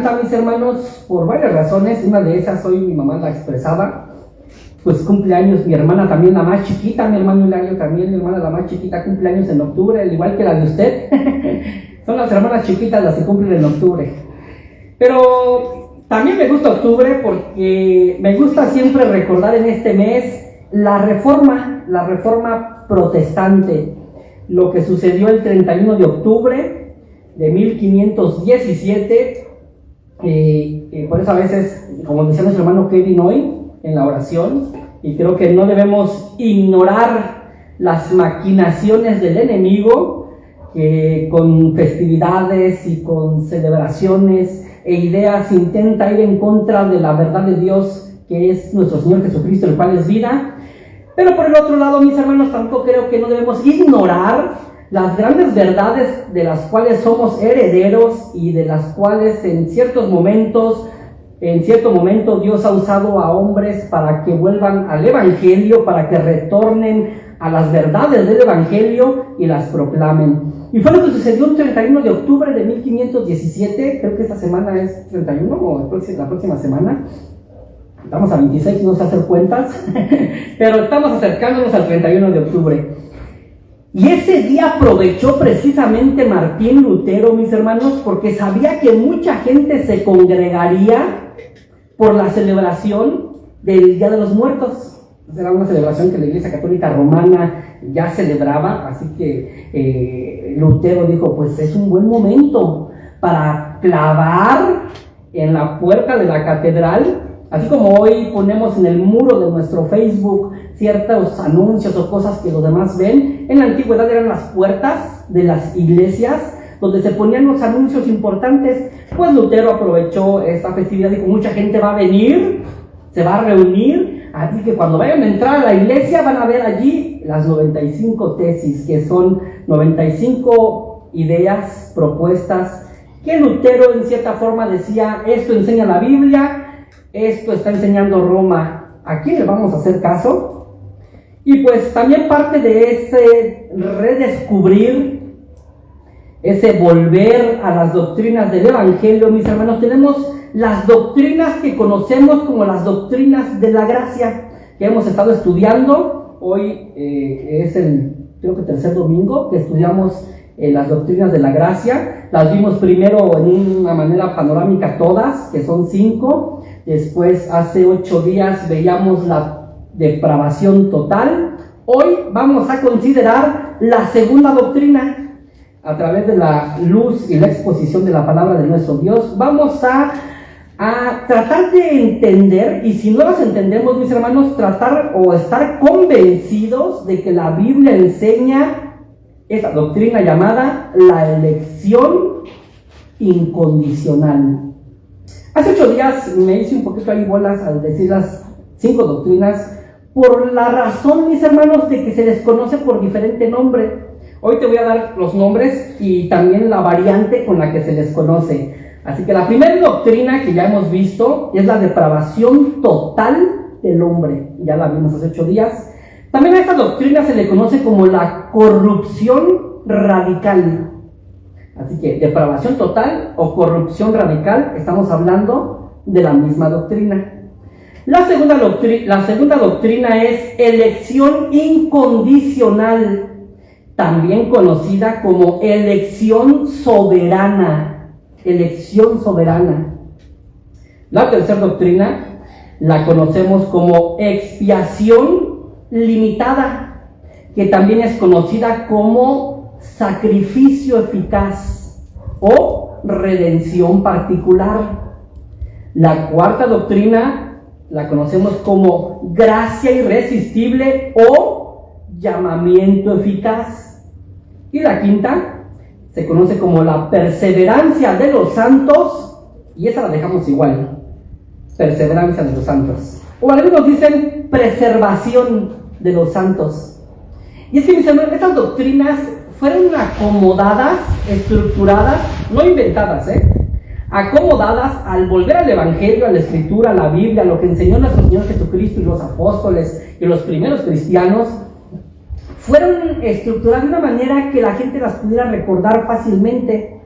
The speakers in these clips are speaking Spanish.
encanta, mis hermanos, por varias razones. Una de esas, hoy mi mamá la expresaba, pues cumpleaños mi hermana también, la más chiquita, mi hermano Hilario también, mi hermana la más chiquita, cumpleaños en octubre, al igual que la de usted. Son las hermanas chiquitas las que cumplen en octubre. Pero también me gusta octubre porque me gusta siempre recordar en este mes la reforma protestante, lo que sucedió el 31 de octubre de 1517. Por eso a veces, como decía nuestro hermano Kevin hoy en la oración, y creo que no debemos ignorar las maquinaciones del enemigo, que con festividades y con celebraciones e ideas intenta ir en contra de la verdad de Dios, que es nuestro Señor Jesucristo, el cual es vida. Pero por el otro lado, mis hermanos, tampoco creo que no debemos ignorar las grandes verdades de las cuales somos herederos y de las cuales en cierto momento Dios ha usado a hombres para que vuelvan al Evangelio, para que retornen a las verdades del Evangelio y las proclamen. Y fue lo que sucedió el 31 de octubre de 1517, creo que esta semana es 31 o la próxima semana. Estamos a 26, no sé hacer cuentas, pero estamos acercándonos al 31 de octubre. Y ese día aprovechó precisamente Martín Lutero, mis hermanos, porque sabía que mucha gente se congregaría por la celebración del Día de los Muertos. Era una celebración que la Iglesia Católica Romana ya celebraba, así que Lutero dijo, pues es un buen momento para clavar en la puerta de la catedral, así como hoy ponemos en el muro de nuestro Facebook ciertos anuncios o cosas que los demás ven. En la antigüedad eran las puertas de las iglesias donde se ponían los anuncios importantes. Pues Lutero aprovechó esta festividad, dijo, mucha gente va a venir, se va a reunir, así que cuando vayan a entrar a la iglesia van a ver allí las 95 tesis, que son 95 ideas, propuestas, que Lutero en cierta forma decía, esto enseña la Biblia, esto está enseñando Roma, ¿a quién le vamos a hacer caso? Y pues también parte de ese redescubrir, ese volver a las doctrinas del Evangelio, mis hermanos, tenemos las doctrinas que conocemos como las doctrinas de la gracia, que hemos estado estudiando. Hoy es creo que tercer domingo que estudiamos las doctrinas de la gracia. Las vimos primero en una manera panorámica todas, que son 5. Después, hace 8 días, veíamos la depravación total. Hoy vamos a considerar la segunda doctrina. A través de la luz y la exposición de la palabra de nuestro Dios, vamos a tratar de entender, y si no las entendemos, mis hermanos, tratar o estar convencidos de que la Biblia enseña esta doctrina llamada la elección incondicional. Hace 8 días me hice un poquito ahí bolas al decir las 5 doctrinas, por la razón, mis hermanos, de que se les conoce por diferente nombre. Hoy te voy a dar los nombres y también la variante con la que se les conoce. Así que la primera doctrina que ya hemos visto es la depravación total del hombre. Ya la vimos hace 8 días. También a esta doctrina se le conoce como la corrupción radical. Así que depravación total o corrupción radical, estamos hablando de la misma doctrina. La segunda doctrina es elección incondicional, también conocida como elección soberana. Elección soberana. La tercera doctrina la conocemos como expiación limitada, que también es conocida como sacrificio eficaz o redención particular. La cuarta doctrina la conocemos como gracia irresistible o llamamiento eficaz. Y la quinta se conoce como la perseverancia de los santos, y esa la dejamos igual, perseverancia de los santos, o algunos dicen preservación de los santos. Y es que, mis hermanos, estas doctrinas fueron acomodadas, estructuradas, no inventadas, acomodadas al volver al Evangelio, a la Escritura, a la Biblia, a lo que enseñó nuestro Señor Jesucristo y los apóstoles y los primeros cristianos. Fueron estructuradas de una manera que la gente las pudiera recordar fácilmente.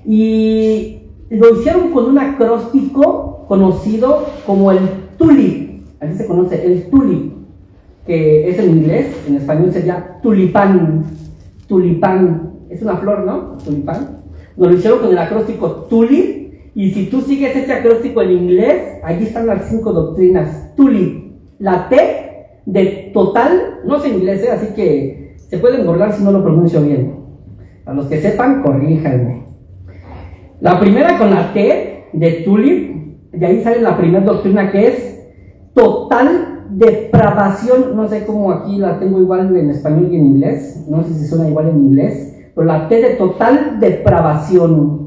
Y lo hicieron con un acróstico conocido como el tulip, así se conoce, el tulip, que es en inglés, en español sería tulipán, tulipán, es una flor, ¿no? Tulipán. Lo hicieron con el acróstico tulip, y si tú sigues este acróstico en inglés, allí están las 5 doctrinas, tulip, la T de total, no sé inglés, así que se pueden burlar si no lo pronuncio bien. A los que sepan, corríjanme. La primera con la T de tulip, de ahí sale la primera doctrina, que es total depravación. No sé cómo aquí la tengo igual en español y en inglés, no sé si suena igual en inglés, pero la T de total depravación.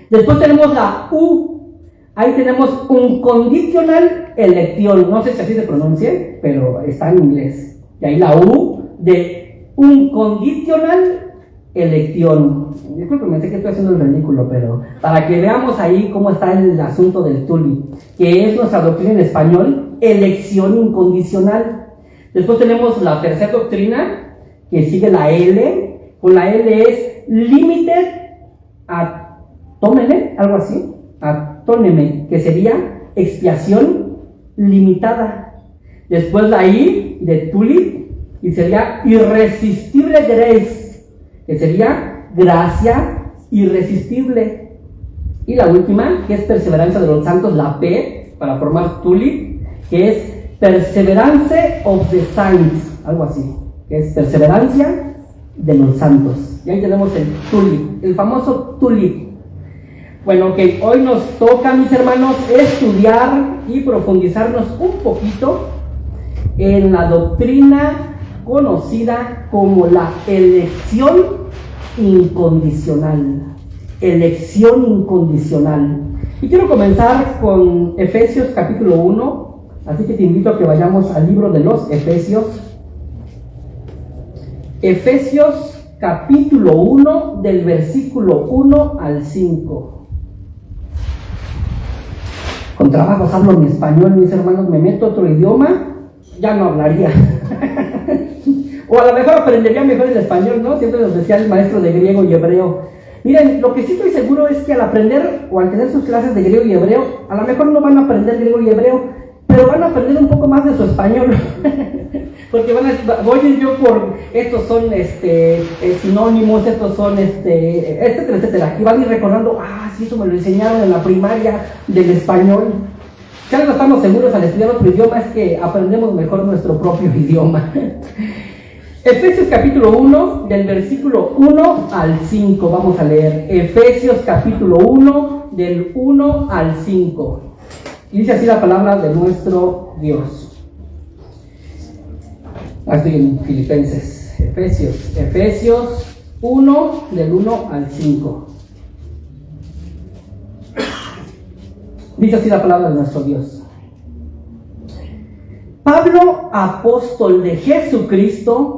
Después tenemos la U, ahí tenemos un conditional election, no sé si así se pronuncie, pero está en inglés. Y ahí la U de un conditional election. Disculpen, sé que estoy haciendo el ridículo, pero para que veamos ahí cómo está el asunto del tulip, que es nuestra doctrina en español, elección incondicional. Después tenemos la tercera doctrina, que sigue la L, con la L es limited atonement, algo así, atonement, que sería expiación limitada. Después la I de tulip, y sería irresistible grace, que sería gracia irresistible. Y la última, que es perseverancia de los santos, la P, para formar tulip, que es perseverance of the saints, algo así, que es perseverancia de los santos. Y ahí tenemos el tulip, el famoso tulip. Bueno, que hoy nos toca, mis hermanos, estudiar y profundizarnos un poquito en la doctrina conocida como la elección incondicional. Elección incondicional. Y quiero comenzar con Efesios capítulo 1, así que te invito a que vayamos al libro de los Efesios. Efesios capítulo 1, del versículo 1 al 5. Con trabajos hablo mi español, mis hermanos, me meto otro idioma, ya no hablaría. O a lo mejor aprendería mejor el español, ¿no? Siempre nos decía el maestro de griego y hebreo. Miren, lo que sí estoy seguro es que al aprender o al tener sus clases de griego y hebreo, a lo mejor no van a aprender griego y hebreo, pero van a aprender un poco más de su español. Porque voy yo por, estos son sinónimos, estos son etcétera, etcétera. Y van a ir recordando, sí, eso me lo enseñaron en la primaria del español. Si algo estamos seguros al estudiar otro idioma es que aprendemos mejor nuestro propio idioma. Efesios capítulo 1, del versículo 1 al 5, vamos a leer. Efesios capítulo 1, del 1 al 5. Y dice así la palabra de nuestro Dios. Estoy en Filipenses. Efesios 1, del 1 al 5. Dice así la palabra de nuestro Dios. Pablo, apóstol de Jesucristo,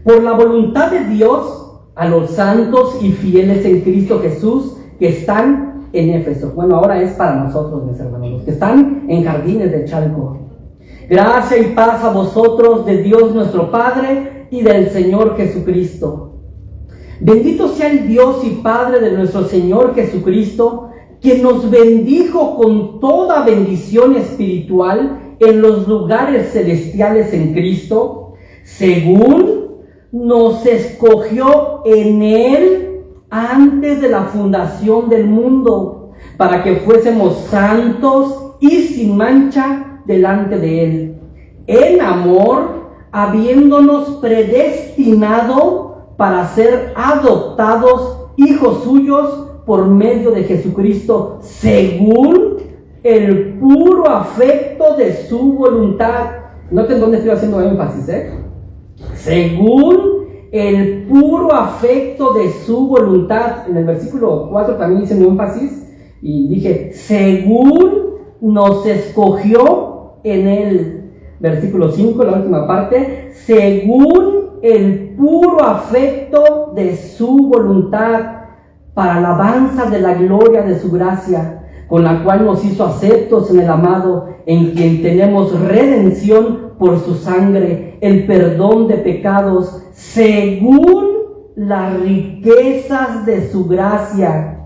por la voluntad de Dios, a los santos y fieles en Cristo Jesús que están en Éfeso. Bueno, ahora es para nosotros, mis hermanos, los que están en Jardines de Chalco. Gracia y paz a vosotros de Dios nuestro Padre y del Señor Jesucristo. Bendito sea el Dios y Padre de nuestro Señor Jesucristo, quien nos bendijo con toda bendición espiritual en los lugares celestiales en Cristo, según nos escogió en Él antes de la fundación del mundo, para que fuésemos santos y sin mancha delante de Él, en amor, habiéndonos predestinado para ser adoptados hijos suyos por medio de Jesucristo, según el puro afecto de su voluntad. Noten dónde estoy haciendo énfasis, según el puro afecto de su voluntad. En el versículo 4 también hice un énfasis y dije, según nos escogió en él. Versículo 5, la última parte, según el puro afecto de su voluntad, para alabanza de la gloria de su gracia, con la cual nos hizo aceptos en el amado, en quien tenemos redención por su sangre, el perdón de pecados, según las riquezas de su gracia,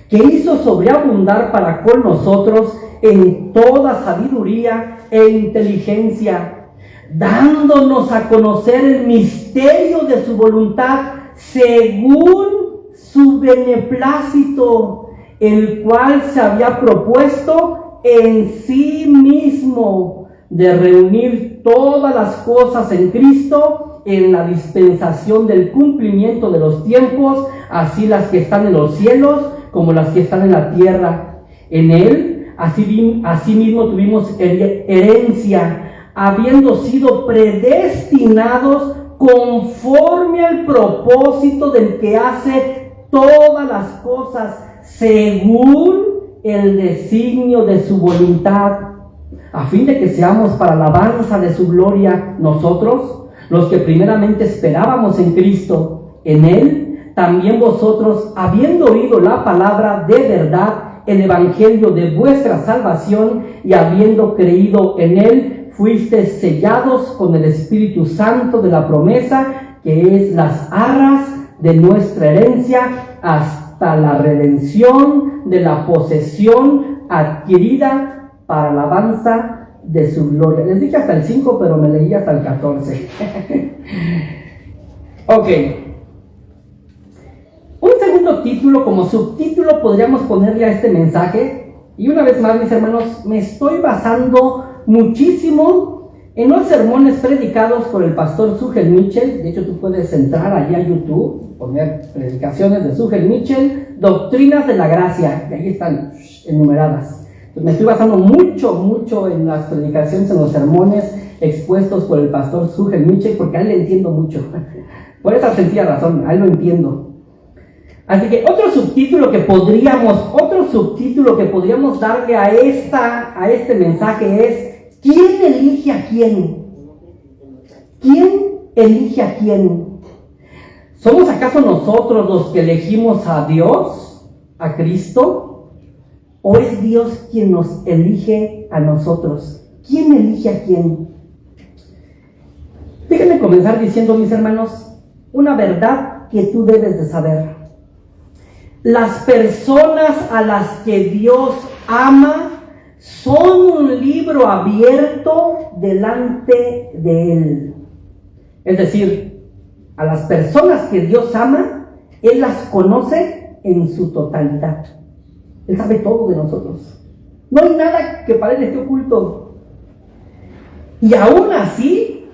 que hizo sobreabundar para con nosotros en toda sabiduría e inteligencia, dándonos a conocer el misterio de su voluntad según su beneplácito, el cual se había propuesto en sí mismo de reunir todas las cosas en Cristo en la dispensación del cumplimiento de los tiempos, así las que están en los cielos como las que están en la tierra. En él, asimismo tuvimos herencia, habiendo sido predestinados conforme al propósito del que hace todas las cosas según el designio de su voluntad, a fin de que seamos para alabanza de su gloria nosotros, los que primeramente esperábamos en Cristo. En él también vosotros, habiendo oído la palabra de verdad, el evangelio de vuestra salvación, y habiendo creído en él, fuisteis sellados con el Espíritu Santo de la promesa, que es las arras de nuestra herencia, hasta la redención de la posesión adquirida para alabanza de su gloria. Les dije hasta el 5, pero me leí hasta el 14. Ok. Un segundo título, como subtítulo, podríamos ponerle a este mensaje. Y una vez más, mis hermanos, me estoy basando muchísimo en los sermones predicados por el pastor Zúger Mitchell. De hecho, tú puedes entrar allá a YouTube, poner predicaciones de Zúger Mitchell, doctrinas de la gracia, y ahí están enumeradas. Me estoy basando mucho en las predicaciones, en los sermones expuestos por el pastor Zúger Mitchell, porque a él le entiendo mucho. Por esa sencilla razón, a él lo entiendo. Así que otro subtítulo que podríamos darle a este mensaje es: ¿quién elige a quién? ¿Quién elige a quién? ¿Somos acaso nosotros los que elegimos a Dios, a Cristo? ¿O es Dios quien nos elige a nosotros? ¿Quién elige a quién? Déjenme comenzar diciendo, mis hermanos, una verdad que tú debes de saber. Las personas a las que Dios ama son un libro abierto delante de Él. Es decir, a las personas que Dios ama, Él las conoce en su totalidad. Él sabe todo de nosotros. No hay nada que para Él esté oculto. Y aún así,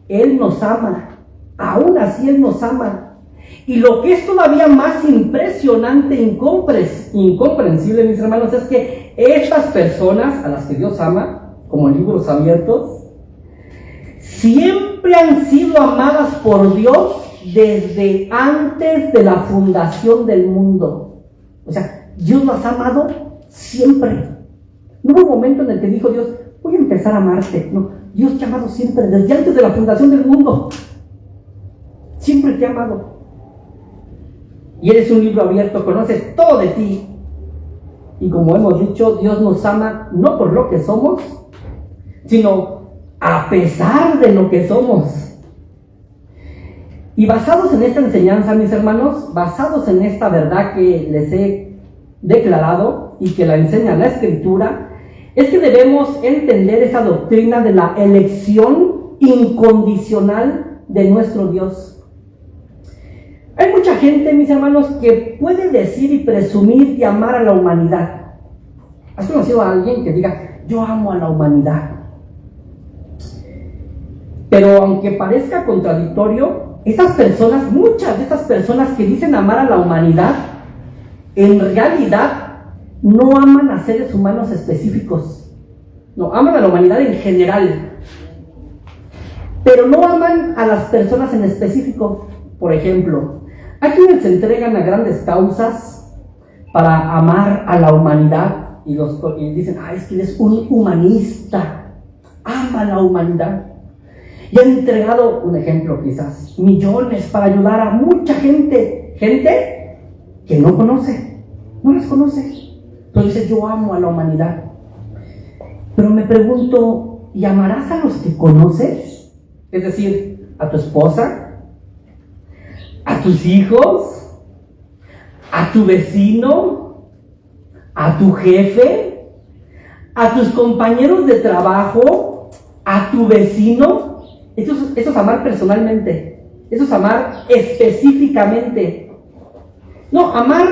Él nos ama. Aún así, Él nos ama. Y lo que es todavía más impresionante e incomprensible, mis hermanos, es que estas personas a las que Dios ama, como libros abiertos, siempre han sido amadas por Dios desde antes de la fundación del mundo. O sea, Dios las ha amado siempre. No hubo un momento en el que dijo Dios: voy a empezar a amarte. No, Dios te ha amado siempre, desde antes de la fundación del mundo. Siempre te ha amado. Y eres un libro abierto, conoce todo de ti. Y como hemos dicho, Dios nos ama no por lo que somos, sino a pesar de lo que somos. Y basados en esta enseñanza, mis hermanos, basados en esta verdad que les he declarado y que la enseña la Escritura, es que debemos entender esa doctrina de la elección incondicional de nuestro Dios. Hay mucha gente, mis hermanos, que puede decir y presumir de amar a la humanidad. ¿Has conocido a alguien que diga: yo amo a la humanidad? Pero aunque parezca contradictorio, estas personas, muchas de estas personas que dicen amar a la humanidad, en realidad no aman a seres humanos específicos. No, aman a la humanidad en general, pero no aman a las personas en específico. Por ejemplo, hay quienes se entregan a grandes causas para amar a la humanidad y dicen: es que eres un humanista, ama a la humanidad. Y han entregado, un ejemplo quizás, millones para ayudar a mucha gente que no conoce, no las conoce. Entonces dice: yo amo a la humanidad. Pero me pregunto, ¿y amarás a los que conoces? Es decir, a tu esposa, a tus hijos, a tu vecino, a tu jefe, a tus compañeros de trabajo, a tu vecino. Eso es amar personalmente, eso es amar específicamente. No, amar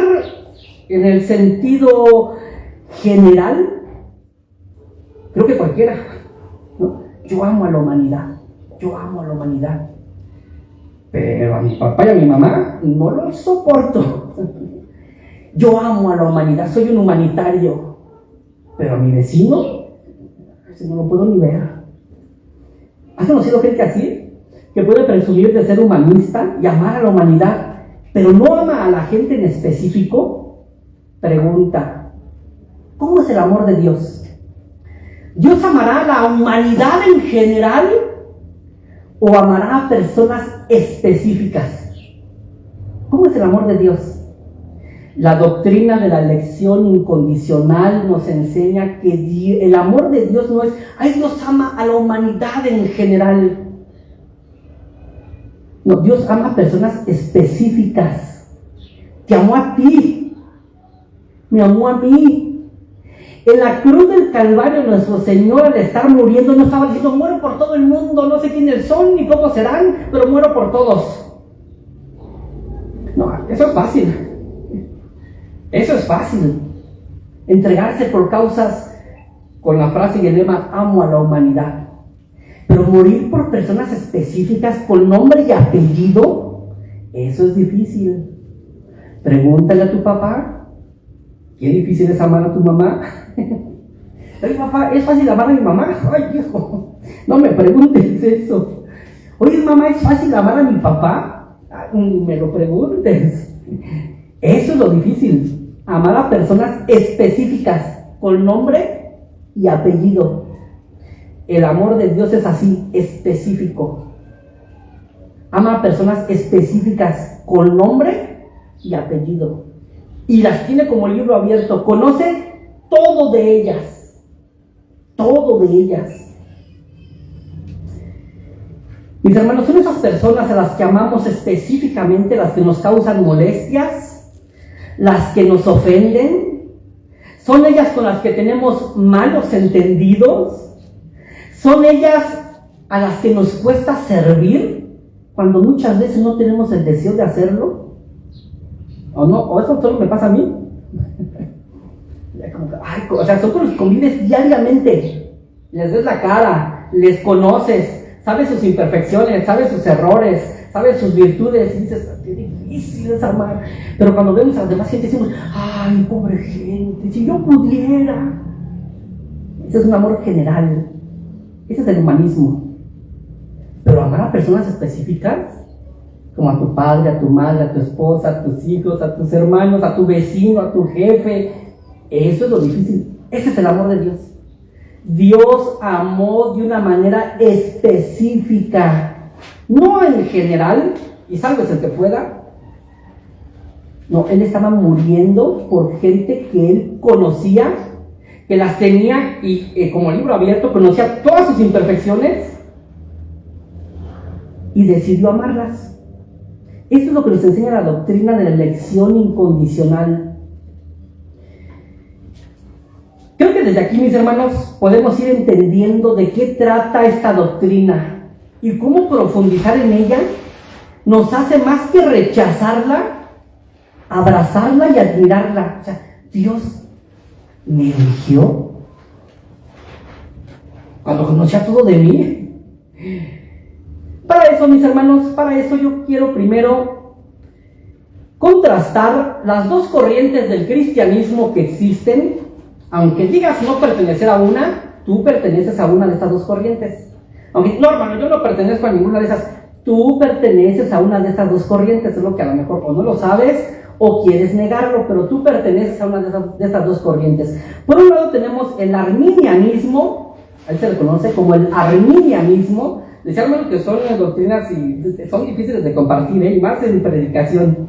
en el sentido general, creo que cualquiera, ¿no? Yo amo a la humanidad, pero a mi papá y a mi mamá no los soporto. Yo amo a la humanidad, soy un humanitario, pero a mi vecino, no lo puedo ni ver. ¿Has conocido gente así? Que puede presumir de ser humanista y amar a la humanidad, pero no ama a la gente en específico. Pregunta, ¿cómo es el amor de Dios? ¿Dios amará a la humanidad en general o amará a personas específicas? ¿Cómo es el amor de Dios? La doctrina de la elección incondicional nos enseña que el amor de Dios no es, ay, Dios ama a la humanidad en general. No, Dios ama a personas específicas. Te amó a ti, me amó a mí. En la cruz del Calvario, nuestro Señor, al estar muriendo, no estaba diciendo, muero por todo el mundo, no sé quiénes son ni cómo serán, pero muero por todos. No, eso es fácil. Eso es fácil. Entregarse por causas con la frase y el lema, amo a la humanidad. Pero morir por personas específicas con nombre y apellido, eso es difícil. Pregúntale a tu papá, ¿qué difícil es amar a tu mamá? Ay, papá, ¿es fácil amar a mi mamá? Ay, viejo, no me preguntes eso. Oye, mamá, ¿es fácil amar a mi papá? Ay, me lo preguntes. Eso es lo difícil, amar a personas específicas, con nombre y apellido. El amor de Dios es así, específico. Ama a personas específicas, con nombre y apellido. Y las tiene como libro abierto, conoce todo de ellas. Todo de ellas. Mis hermanos, son esas personas a las que amamos específicamente, las que nos causan molestias, las que nos ofenden, son ellas con las que tenemos malos entendidos, son ellas a las que nos cuesta servir, cuando muchas veces no tenemos el deseo de hacerlo, o no, o eso solo me pasa a mí. O sea, son con los que convives diariamente, les ves la cara, les conoces, sabes sus imperfecciones, sabes sus errores, sabes sus virtudes, y dices, qué difícil es amar. Pero cuando vemos a las demás gente decimos, ay, pobre gente, si yo pudiera. Ese es un amor general, ese es el humanismo. Pero amar a personas específicas, como a tu padre, a tu madre, a tu esposa, a tus hijos, a tus hermanos, a tu vecino, a tu jefe, eso es lo difícil. Ese es el amor de Dios. Dios amó de una manera específica, no en general, y salves el que pueda. No, Él estaba muriendo por gente que Él conocía, que las tenía, y como libro abierto, conocía todas sus imperfecciones, y decidió amarlas. Esto es lo que nos enseña la doctrina de la elección incondicional. Creo que desde aquí, mis hermanos, podemos ir entendiendo de qué trata esta doctrina y cómo profundizar en ella nos hace más que rechazarla, abrazarla y admirarla. O sea, Dios me eligió cuando conocía todo de mí. Para eso, mis hermanos, para eso yo quiero primero contrastar las dos corrientes del cristianismo que existen. Aunque digas no pertenecer a una, tú perteneces a una de estas dos corrientes. Aunque, no, hermano, yo no pertenezco a ninguna de esas, tú perteneces a una de estas dos corrientes. Es lo que a lo mejor o no lo sabes o quieres negarlo, pero tú perteneces a una de estas dos corrientes. Por un lado tenemos el arminianismo, ahí se le conoce como el arminianismo. Decía, hermano, que son doctrinas y son difíciles de compartir, y más en predicación.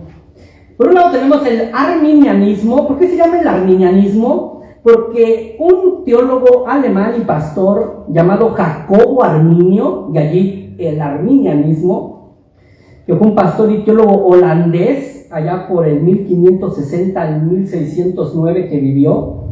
Por un lado tenemos el arminianismo. ¿Por qué se llama el arminianismo? Porque un teólogo alemán y pastor llamado Jacobo Arminio, y allí el arminianismo, que fue un pastor y teólogo holandés, allá por el 1560 al 1609 que vivió,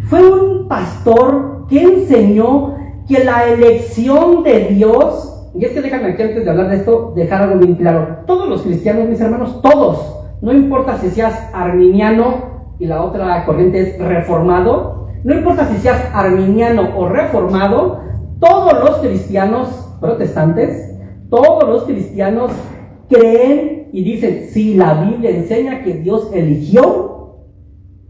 fue un pastor que enseñó que la elección de Dios, y es que déjame aquí antes de hablar de esto, dejar algo bien claro. Todos los cristianos, mis hermanos, todos, no importa si seas arminiano y la otra corriente es reformado, no importa si seas arminiano o reformado, todos los cristianos protestantes, todos los cristianos creen y dicen, sí, la Biblia enseña que Dios eligió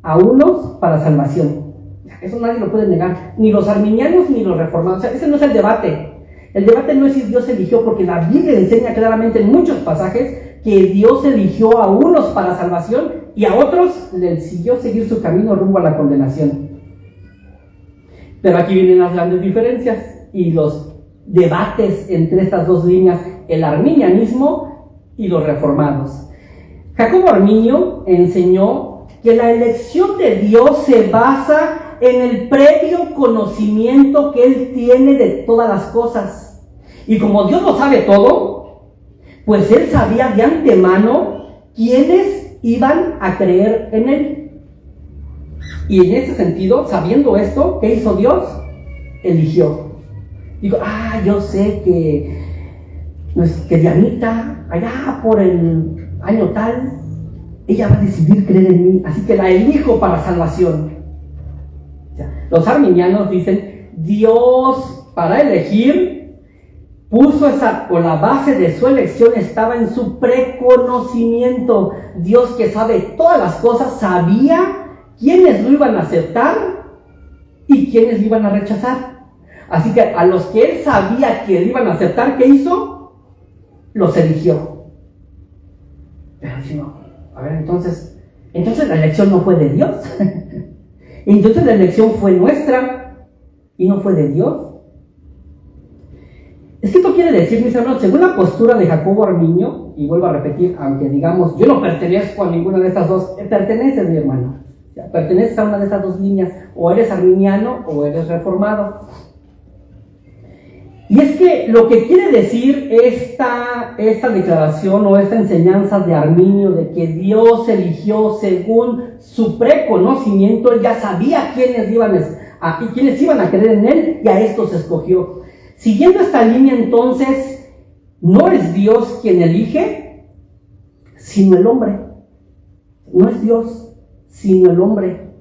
a unos para salvación. Eso nadie lo puede negar, ni los arminianos ni los reformados. O sea, ese no es el debate. El debate no es si Dios eligió, porque la Biblia enseña claramente en muchos pasajes que Dios eligió a unos para salvación y a otros les siguió seguir su camino rumbo a la condenación. Pero aquí vienen las grandes diferencias y los debates entre estas dos líneas, el arminianismo y los reformados. Jacobo Arminio enseñó que la elección de Dios se basa en el previo conocimiento que Él tiene de todas las cosas. Y como Dios lo sabe todo, pues Él sabía de antemano quiénes iban a creer en Él. Y en ese sentido, sabiendo esto, ¿qué hizo Dios? Eligió. Digo, yo sé que Dianita, allá por el año tal, ella va a decidir creer en mí, así que la elijo para salvación. O sea, los arminianos dicen, Dios para elegir puso la base de su elección estaba en su preconocimiento. Dios, que sabe todas las cosas, sabía quiénes lo iban a aceptar y quiénes lo iban a rechazar. Así que a los que Él sabía que lo iban a aceptar, ¿qué hizo? Los eligió. Pero si no, a ver, entonces la elección no fue de Dios. Entonces la elección fue nuestra y no fue de Dios. Es que esto quiere decir, mis hermanos, según la postura de Jacobo Arminio, y vuelvo a repetir, aunque digamos, yo no pertenezco a ninguna de estas dos, perteneces, mi hermano. O sea, perteneces a una de estas dos líneas, o eres arminiano o eres reformado. Y es que lo que quiere decir esta declaración o esta enseñanza de Arminio de que Dios eligió según su preconocimiento, Él ya sabía quiénes iban a creer en Él y a estos escogió. Siguiendo esta línea, entonces, no es Dios quien elige, sino el hombre. No es Dios, sino el hombre.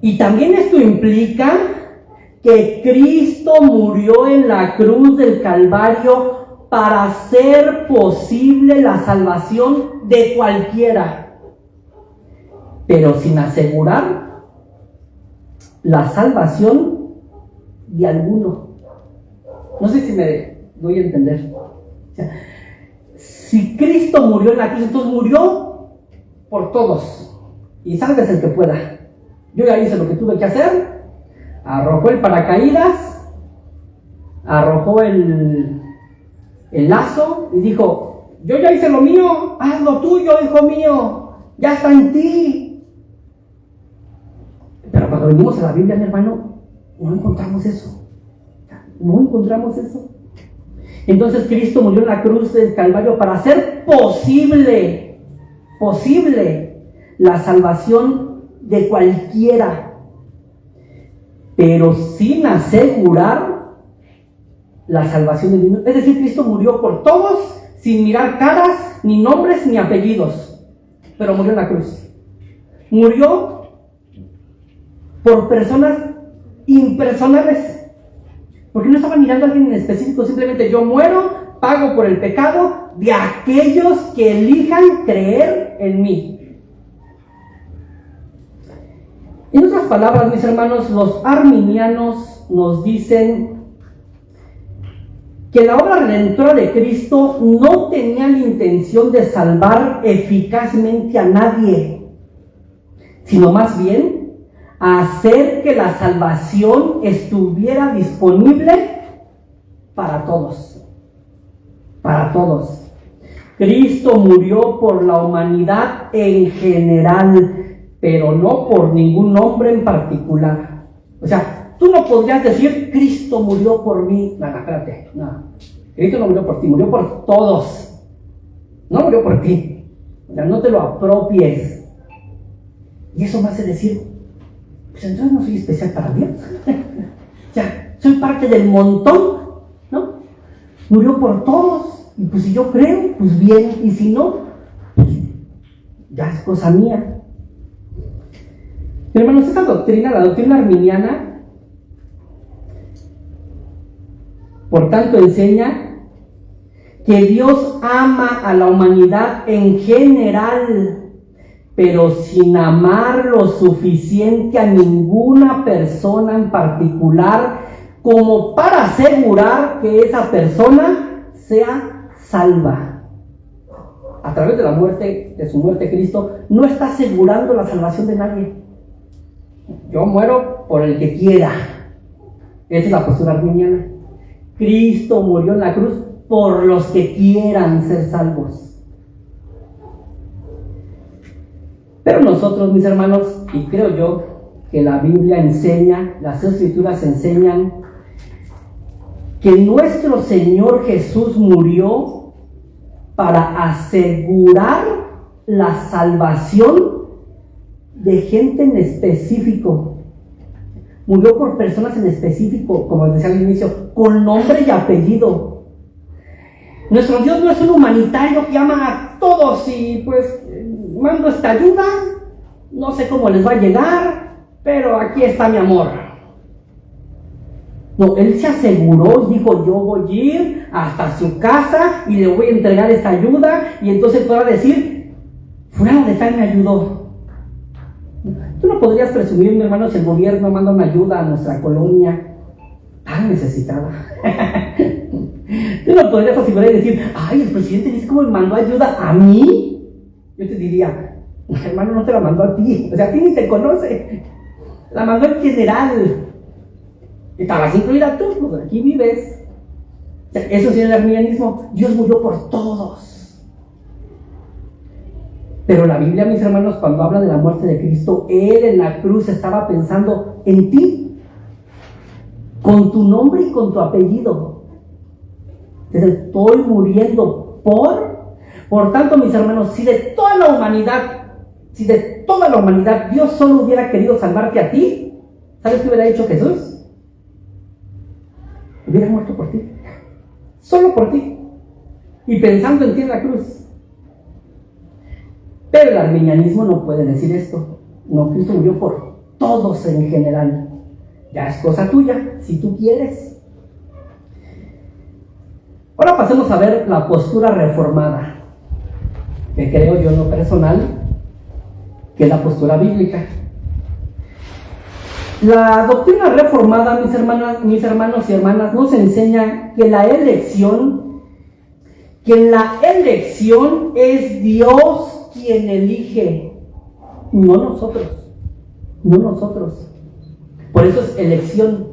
Y también esto implica que Cristo murió en la cruz del Calvario para hacer posible la salvación de cualquiera, pero sin asegurar la salvación de alguno. No sé si me doy a entender. O sea, si Cristo murió en la cruz, entonces murió por todos. Y salves el que pueda. Yo ya hice lo que tuve que hacer. Arrojó el paracaídas, arrojó el lazo y dijo, yo ya hice lo mío, haz lo tuyo, hijo mío, ya está en ti. Pero cuando venimos a la Biblia, mi hermano, no encontramos eso. No encontramos eso. Entonces Cristo murió en la cruz del Calvario para hacer posible la salvación de cualquiera, pero sin asegurar la salvación del mundo. Es decir, Cristo murió por todos, sin mirar caras, ni nombres, ni apellidos, pero murió en la cruz. Murió por personas impersonales, porque no estaba mirando a alguien en específico, simplemente yo muero, pago por el pecado de aquellos que elijan creer en mí. En otras palabras, mis hermanos, los arminianos nos dicen que la obra redentora de Cristo no tenía la intención de salvar eficazmente a nadie, sino más bien hacer que la salvación estuviera disponible para todos. Para todos. Cristo murió por la humanidad en general, pero no por ningún hombre en particular. O sea, tú no podrías decir, Cristo murió por mí. No, espérate, no. Cristo no murió por ti, murió por todos. no murió por ti. O sea, no te lo apropies. Y eso me hace decir, pues entonces no soy especial para Dios. O sea, soy parte del montón, ¿no? Murió por todos. Y pues si yo creo, pues bien. Y si no, pues ya es cosa mía. Hermanos, esta doctrina, la doctrina arminiana, por tanto enseña que Dios ama a la humanidad en general, pero sin amar lo suficiente a ninguna persona en particular como para asegurar que esa persona sea salva. A través de la muerte, de su muerte, Cristo no está asegurando la salvación de nadie. Yo muero por el que quiera. Esa es la postura arminiana. Cristo murió en la cruz por los que quieran ser salvos. Pero nosotros, mis hermanos, y creo yo que la Biblia enseña, las Escrituras enseñan que nuestro Señor Jesús murió para asegurar la salvación de gente en específico. Murió por personas en específico, como les decía al inicio, con nombre y apellido. Nuestro Dios no es un humanitario que llama a todos y pues mando esta ayuda, no sé cómo les va a llegar, pero aquí está mi amor. No, Él se aseguró y dijo, yo voy a ir hasta su casa y le voy a entregar esta ayuda, y entonces podrá decir, fulano de tal me ayudó. Tú no podrías presumir, mi hermano, si el gobierno manda una ayuda a nuestra colonia tan necesitada. Tú no podrías asegurar y decir, ay, el presidente dice cómo me mandó ayuda a mí. Yo te diría, hermano, no te la mandó a ti, o sea, a ti ni te conoce, la mandó en general. Estabas incluida tú, pues aquí vives. O sea, eso sí es el arminianismo. Dios murió por todos. Pero la Biblia, mis hermanos, cuando habla de la muerte de Cristo, Él en la cruz estaba pensando en ti, con tu nombre y con tu apellido. Entonces, estoy muriendo por tanto, mis hermanos, si de toda la humanidad Dios solo hubiera querido salvarte a ti, ¿sabes qué hubiera hecho Jesús? Hubiera muerto por ti, solo por ti, y pensando en ti en la cruz. Pero el arminianismo no puede decir esto. No, Cristo murió por todos en general. Ya es cosa tuya, si tú quieres. Ahora pasemos a ver la postura reformada, que creo yo en lo personal que es la postura bíblica. La doctrina reformada, mis hermanos y hermanas, nos enseña que en la elección es Dios quien elige, no nosotros. Por eso es elección,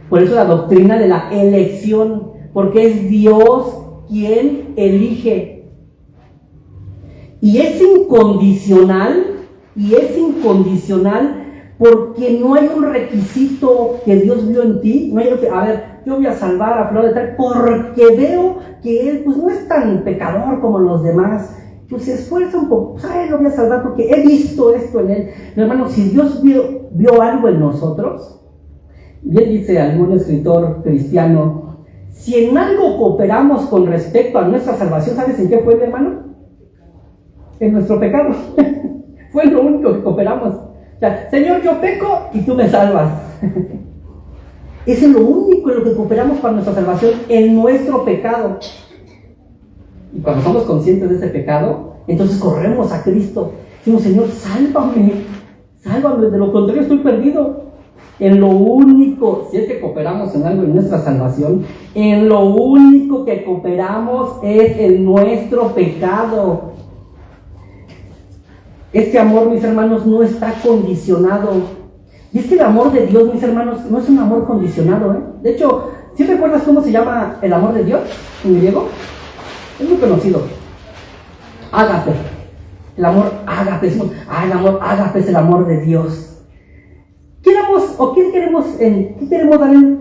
por eso la doctrina de la elección, porque es Dios quien elige. Y es incondicional porque no hay un requisito que Dios vio en ti. No hay que, a ver, yo voy a salvar a Flor de Tal porque veo que él pues no es tan pecador como los demás. Pues se esfuerza un poco, pues lo voy a salvar porque he visto esto en él. Mi hermano, si Dios vio algo en nosotros, bien dice algún escritor cristiano, si en algo cooperamos con respecto a nuestra salvación, ¿sabes en qué fue, mi hermano? En nuestro pecado. Fue lo único que cooperamos. O sea, Señor, yo peco y tú me salvas. Es lo único en lo que cooperamos para nuestra salvación, en nuestro pecado. Y cuando somos conscientes de ese pecado, entonces corremos a Cristo. Decimos, Señor, sálvame, de lo contrario estoy perdido. En lo único, si es que cooperamos en algo en nuestra salvación, en lo único que cooperamos es en nuestro pecado. Este amor, mis hermanos, no está condicionado. Y es que el amor de Dios, mis hermanos, no es un amor condicionado, ¿eh? De hecho, ¿sí recuerdas cómo se llama el amor de Dios en griego? Es muy conocido. Ágape. El amor ágape. Decimos, el amor ágape es el amor de Dios. ¿Qué queremos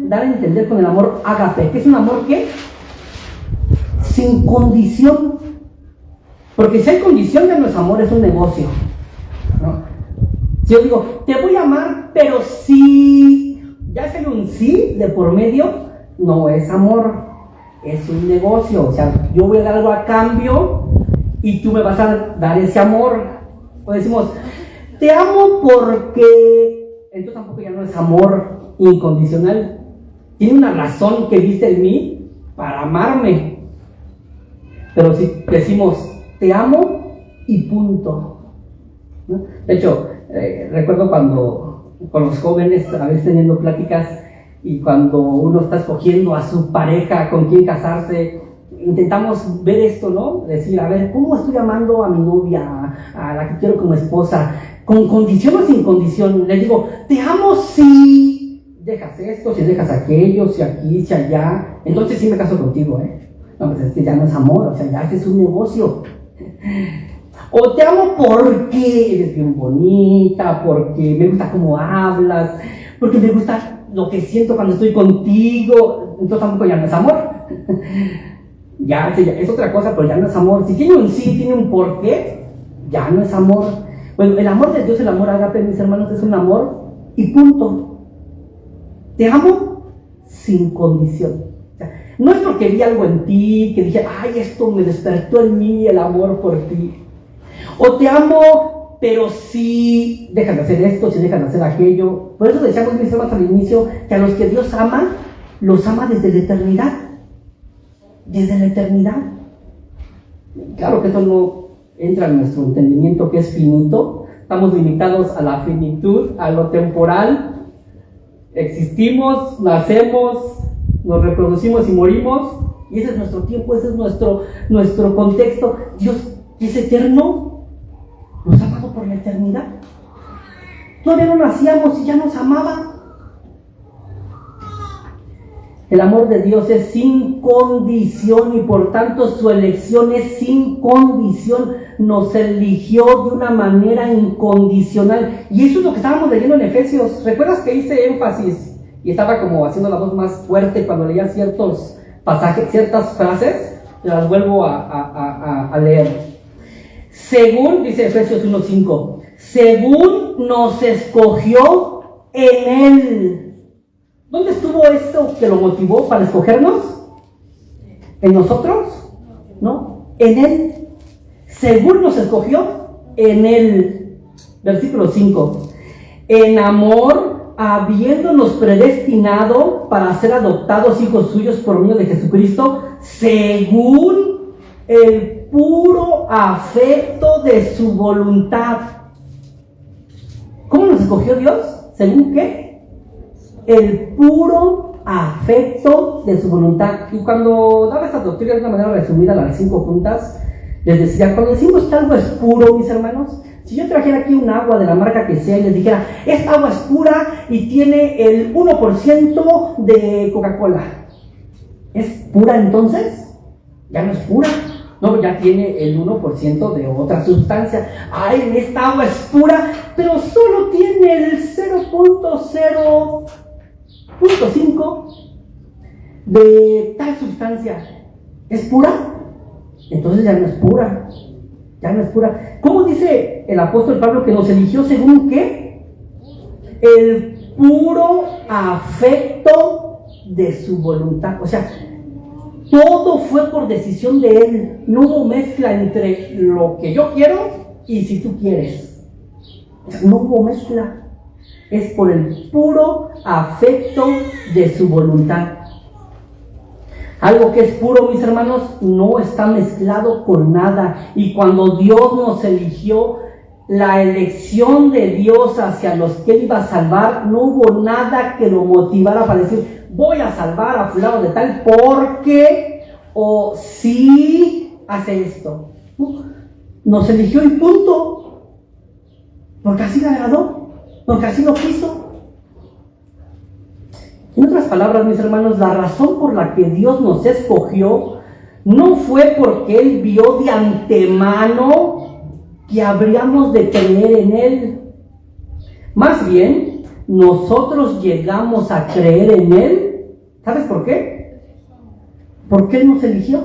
dar a entender con el amor ágape? Que es un amor, ¿qué? Sin condición. Porque si hay condición ya no es amor, es un negocio, ¿no? Si yo digo, te voy a amar, pero si ya hay un sí de por medio, no es amor, es un negocio. O sea, yo voy a dar algo a cambio y tú me vas a dar ese amor. O decimos, te amo porque... Entonces tampoco ya no es amor incondicional. Tiene una razón que viste en mí para amarme. Pero si decimos, te amo y punto, ¿no? De hecho, recuerdo cuando con los jóvenes, a veces teniendo pláticas, y cuando uno está escogiendo a su pareja con quién casarse, intentamos ver esto, ¿no? Decir, a ver, ¿cómo estoy amando a mi novia, a la que quiero como esposa? ¿Con condición o sin condición? Les digo, te amo si dejas esto, si dejas aquello, si aquí, si allá. Entonces sí me caso contigo, ¿eh? No, pues es que ya no es amor, o sea, ya este es un negocio. O te amo porque eres bien bonita, porque me gusta cómo hablas, porque me gusta lo que siento cuando estoy contigo. Entonces tampoco ya no es amor. Ya es otra cosa, pero ya no es amor. Si tiene un sí, tiene un porqué, ya no es amor. Bueno, el amor de Dios, el amor ágape, mis hermanos, es un amor y punto. Te amo sin condición. O sea, no es porque vi algo en ti, que dije, ay, esto me despertó en mí el amor por ti. O te amo, pero si dejan de hacer esto, si dejan de hacer aquello. Por eso decíamos, mis hermanos, al inicio, que a los que Dios ama, los ama desde la eternidad. Desde la eternidad. Claro que esto no entra en nuestro entendimiento, que es finito. Estamos limitados a la finitud, a lo temporal. Existimos, nacemos, nos reproducimos y morimos, y ese es nuestro tiempo, ese es nuestro contexto. Dios, que es eterno, nos ha amado por la eternidad. Todavía no nacíamos y ya nos amaba. El amor de Dios es sin condición y por tanto su elección es sin condición. Nos eligió de una manera incondicional. Y eso es lo que estábamos leyendo en Efesios. ¿Recuerdas que hice énfasis y estaba como haciendo la voz más fuerte cuando leía ciertos pasajes, ciertas frases? Las vuelvo a leer. Según, dice Efesios 1:5, según nos escogió en Él. ¿Dónde estuvo eso que lo motivó para escogernos? ¿En nosotros? ¿No? En Él. Según nos escogió, en Él. Versículo 5. En amor, habiéndonos predestinado para ser adoptados hijos suyos por medio de Jesucristo, según el puro afecto de su voluntad. ¿Cómo nos escogió Dios? ¿Según qué? El puro afecto de su voluntad. Y cuando daba estas doctrinas de una manera resumida, las 5 puntas, les decía, cuando decimos que algo es puro, mis hermanos, si yo trajera aquí un agua de la marca que sea y les dijera, esta agua es pura y tiene el 1% de Coca-Cola, ¿es pura entonces? Ya no es pura. No, ya tiene el 1% de otra sustancia. Ay, esta agua es pura, pero solo tiene el 0.05 de tal sustancia. ¿Es pura? Entonces ya no es pura. Ya no es pura. ¿Cómo dice el apóstol Pablo que nos eligió según qué? El puro afecto de su voluntad. O sea, todo fue por decisión de Él. No hubo mezcla entre lo que yo quiero y si tú quieres. O sea, no hubo mezcla. Es por el puro afecto de su voluntad. Algo que es puro, mis hermanos, no está mezclado con nada. Y cuando Dios nos eligió, la elección de Dios hacia los que Él iba a salvar, no hubo nada que lo motivara para decir, voy a salvar a fulano de tal porque, o si hace esto. Nos eligió y punto. Porque así le agradó, porque así lo quiso. En otras palabras, mis hermanos, la razón por la que Dios nos escogió no fue porque Él vio de antemano que habríamos de creer en Él. Más bien, nosotros llegamos a creer en Él. ¿Sabes por qué? Porque Él nos eligió.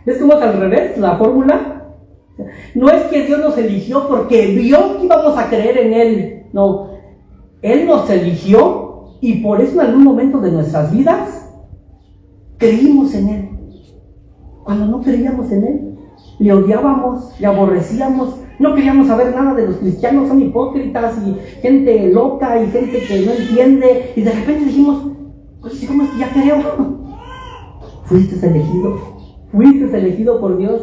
¿Es como es al revés la fórmula? No es que Dios nos eligió porque vio que íbamos a creer en Él. No, Él nos eligió y por eso en algún momento de nuestras vidas creímos en Él. Cuando no creíamos en Él, le odiábamos, le aborrecíamos, no queríamos saber nada de los cristianos, son hipócritas y gente loca y gente que no entiende. Y de repente dijimos, oye, ¿cómo es que ya creo? Fuiste elegido por Dios.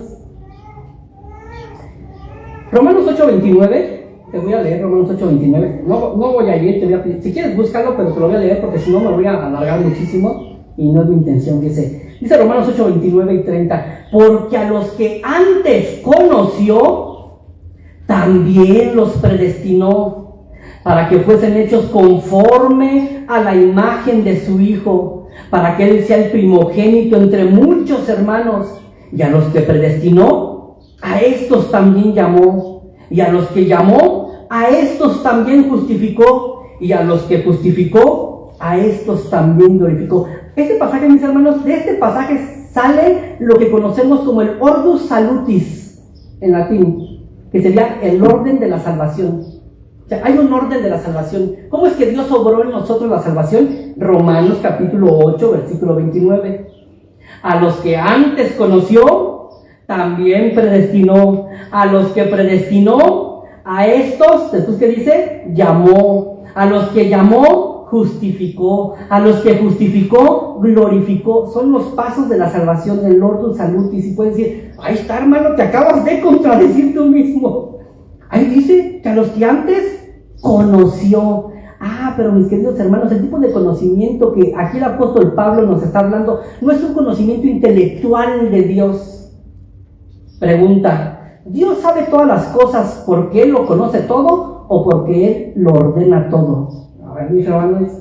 Romanos 8:29, te voy a leer Romanos 8:29. No voy a ir, te voy a pedir, si quieres búscalo, pero te lo voy a leer porque si no me voy a alargar muchísimo y no es mi intención. Dice Romanos 8:29 y 30, porque a los que antes conoció, también los predestinó para que fuesen hechos conforme a la imagen de su Hijo, para que Él sea el primogénito entre muchos hermanos. Y a los que predestinó, a estos también llamó, y a los que llamó, a estos también justificó, y a los que justificó, a estos también glorificó. Este pasaje, mis hermanos, de este pasaje sale lo que conocemos como el Ordo Salutis en latín, que sería el orden de la salvación. O sea, hay un orden de la salvación. ¿Cómo es que Dios obró en nosotros la salvación? Romanos capítulo 8, versículo 29. A los que antes conoció, también predestinó. A los que predestinó, a estos, después que dice, llamó. A los que llamó, justificó. A los que justificó, glorificó. Son los pasos de la salvación, del Ordo Salutis. Y puedes decir, ahí está, hermano, te acabas de contradecir tú mismo. Ahí dice que a los que antes conoció. Pero mis queridos hermanos, el tipo de conocimiento que aquí el apóstol Pablo nos está hablando no es un conocimiento intelectual de Dios. Pregunta, ¿Dios sabe todas las cosas porque Él lo conoce todo o porque Él lo ordena todo? A ver, mis hermanos,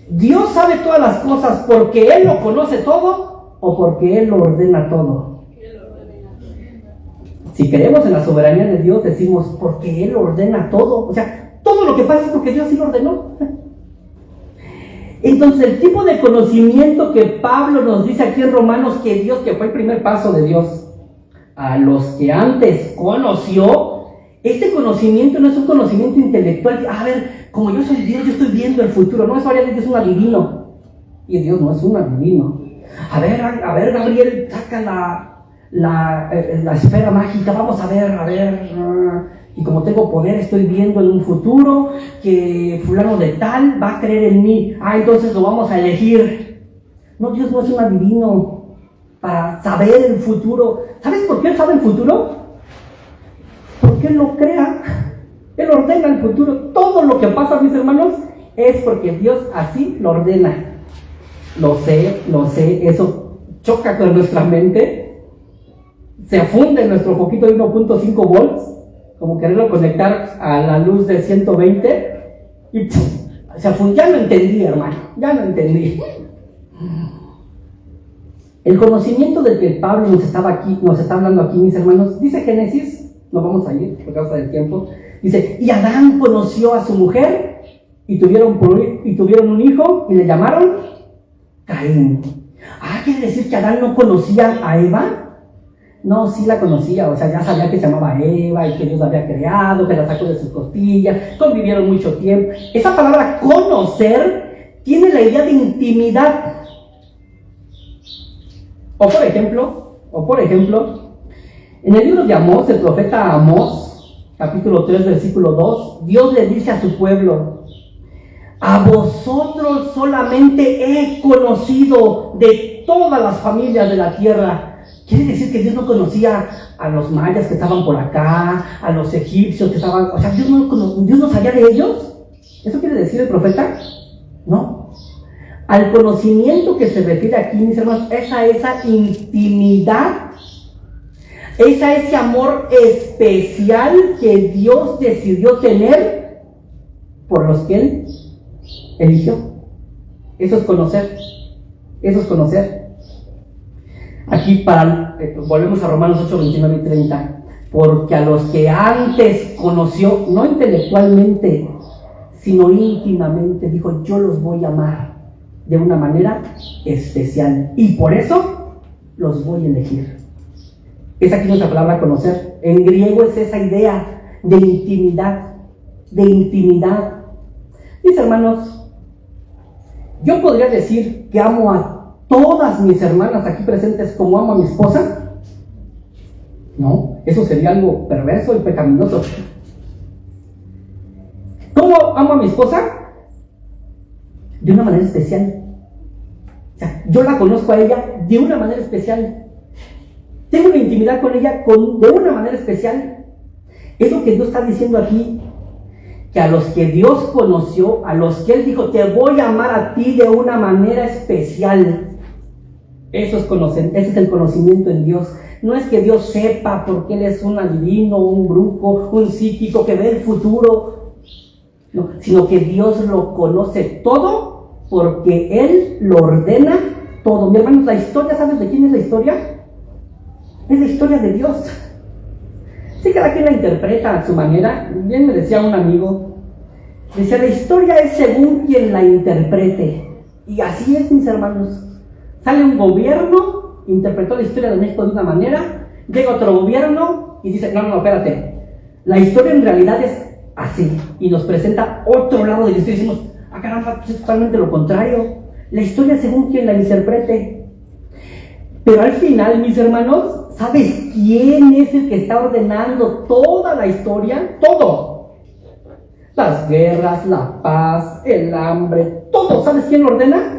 ¿Dios sabe todas las cosas porque Él lo conoce todo o porque Él lo ordena todo? Si creemos en la soberanía de Dios, decimos porque Él ordena todo. O sea, todo lo que pasa es porque Dios sí lo ordenó. Entonces, el tipo de conocimiento que Pablo nos dice aquí en Romanos, que Dios, que fue el primer paso de Dios, a los que antes conoció, este conocimiento no es un conocimiento intelectual. A ver, como yo soy Dios, yo estoy viendo el futuro. No, eso Dios es un adivino. Y Dios no es un adivino. A ver, Gabriel, saca la esfera mágica, vamos a ver. Y como tengo poder, estoy viendo en un futuro que fulano de tal va a creer en mí. Entonces lo vamos a elegir. No, Dios no es un adivino para saber el futuro. ¿Sabes por qué Él sabe el futuro? Porque Él lo crea. Él ordena el futuro. Todo lo que pasa, mis hermanos, es porque Dios así lo ordena. Lo sé, eso choca con nuestra mente. Se funde en nuestro foquito de 1.5 volts. Como quererlo conectar a la luz de 120 y ya no entendí, hermano, ya no entendí. El conocimiento del que Pablo nos está hablando aquí, mis hermanos, dice Génesis, nos vamos a ir por causa del tiempo, dice, y Adán conoció a su mujer y tuvieron un hijo y le llamaron Caín. ¿Quiere decir que Adán no conocía a Eva? No, sí la conocía, o sea, ya sabía que se llamaba Eva y que Dios la había creado, que la sacó de sus costillas, convivieron mucho tiempo. Esa palabra conocer tiene la idea de intimidad. O por ejemplo, en el libro de Amós, el profeta Amós, capítulo 3, versículo 2, Dios le dice a su pueblo, a vosotros solamente he conocido de todas las familias de la tierra. Quiere decir que Dios no conocía a los mayas que estaban por acá, a los egipcios que estaban... O sea, Dios no sabía de ellos. ¿Eso quiere decir el profeta? No. Al conocimiento que se refiere aquí, mis hermanos, es a esa intimidad, es a ese amor especial que Dios decidió tener por los que Él eligió. Eso es conocer. Aquí volvemos a Romanos 8, 29 y 30. Porque a los que antes conoció, no intelectualmente, sino íntimamente, dijo, yo los voy a amar de una manera especial. Y por eso los voy a elegir. Es aquí nuestra palabra conocer. En griego es esa idea de intimidad, de intimidad. Mis hermanos, yo podría decir que amo a todas mis hermanas aquí presentes como amo a mi esposa. No, eso sería algo perverso y pecaminoso. ¿Cómo amo a mi esposa? De una manera especial. O sea, yo la conozco a ella de una manera especial. Tengo una intimidad con ella de una manera especial. Es lo que Dios está diciendo aquí, que a los que Dios conoció, a los que Él dijo, te voy a amar a ti de una manera especial. Ese es el conocimiento en Dios. No es que Dios sepa porque Él es un adivino, un brujo, un psíquico que ve el futuro, no, sino que Dios lo conoce todo porque Él lo ordena todo. Mi hermano, la historia, ¿sabes de quién es la historia? Es la historia de Dios. Sí, cada quien la interpreta a su manera. Bien me decía un amigo, decía, la historia es según quien la interprete. Y así es, mis hermanos. Sale un gobierno, interpretó la historia de México de una manera, llega otro gobierno y dice, no, espérate. La historia en realidad es así. Y nos presenta otro lado de la historia y decimos, caramba, es totalmente lo contrario. La historia es según quien la interprete. Pero al final, mis hermanos, ¿sabes quién es el que está ordenando toda la historia? Todo. Las guerras, la paz, el hambre, todo. ¿Sabes quién lo ordena?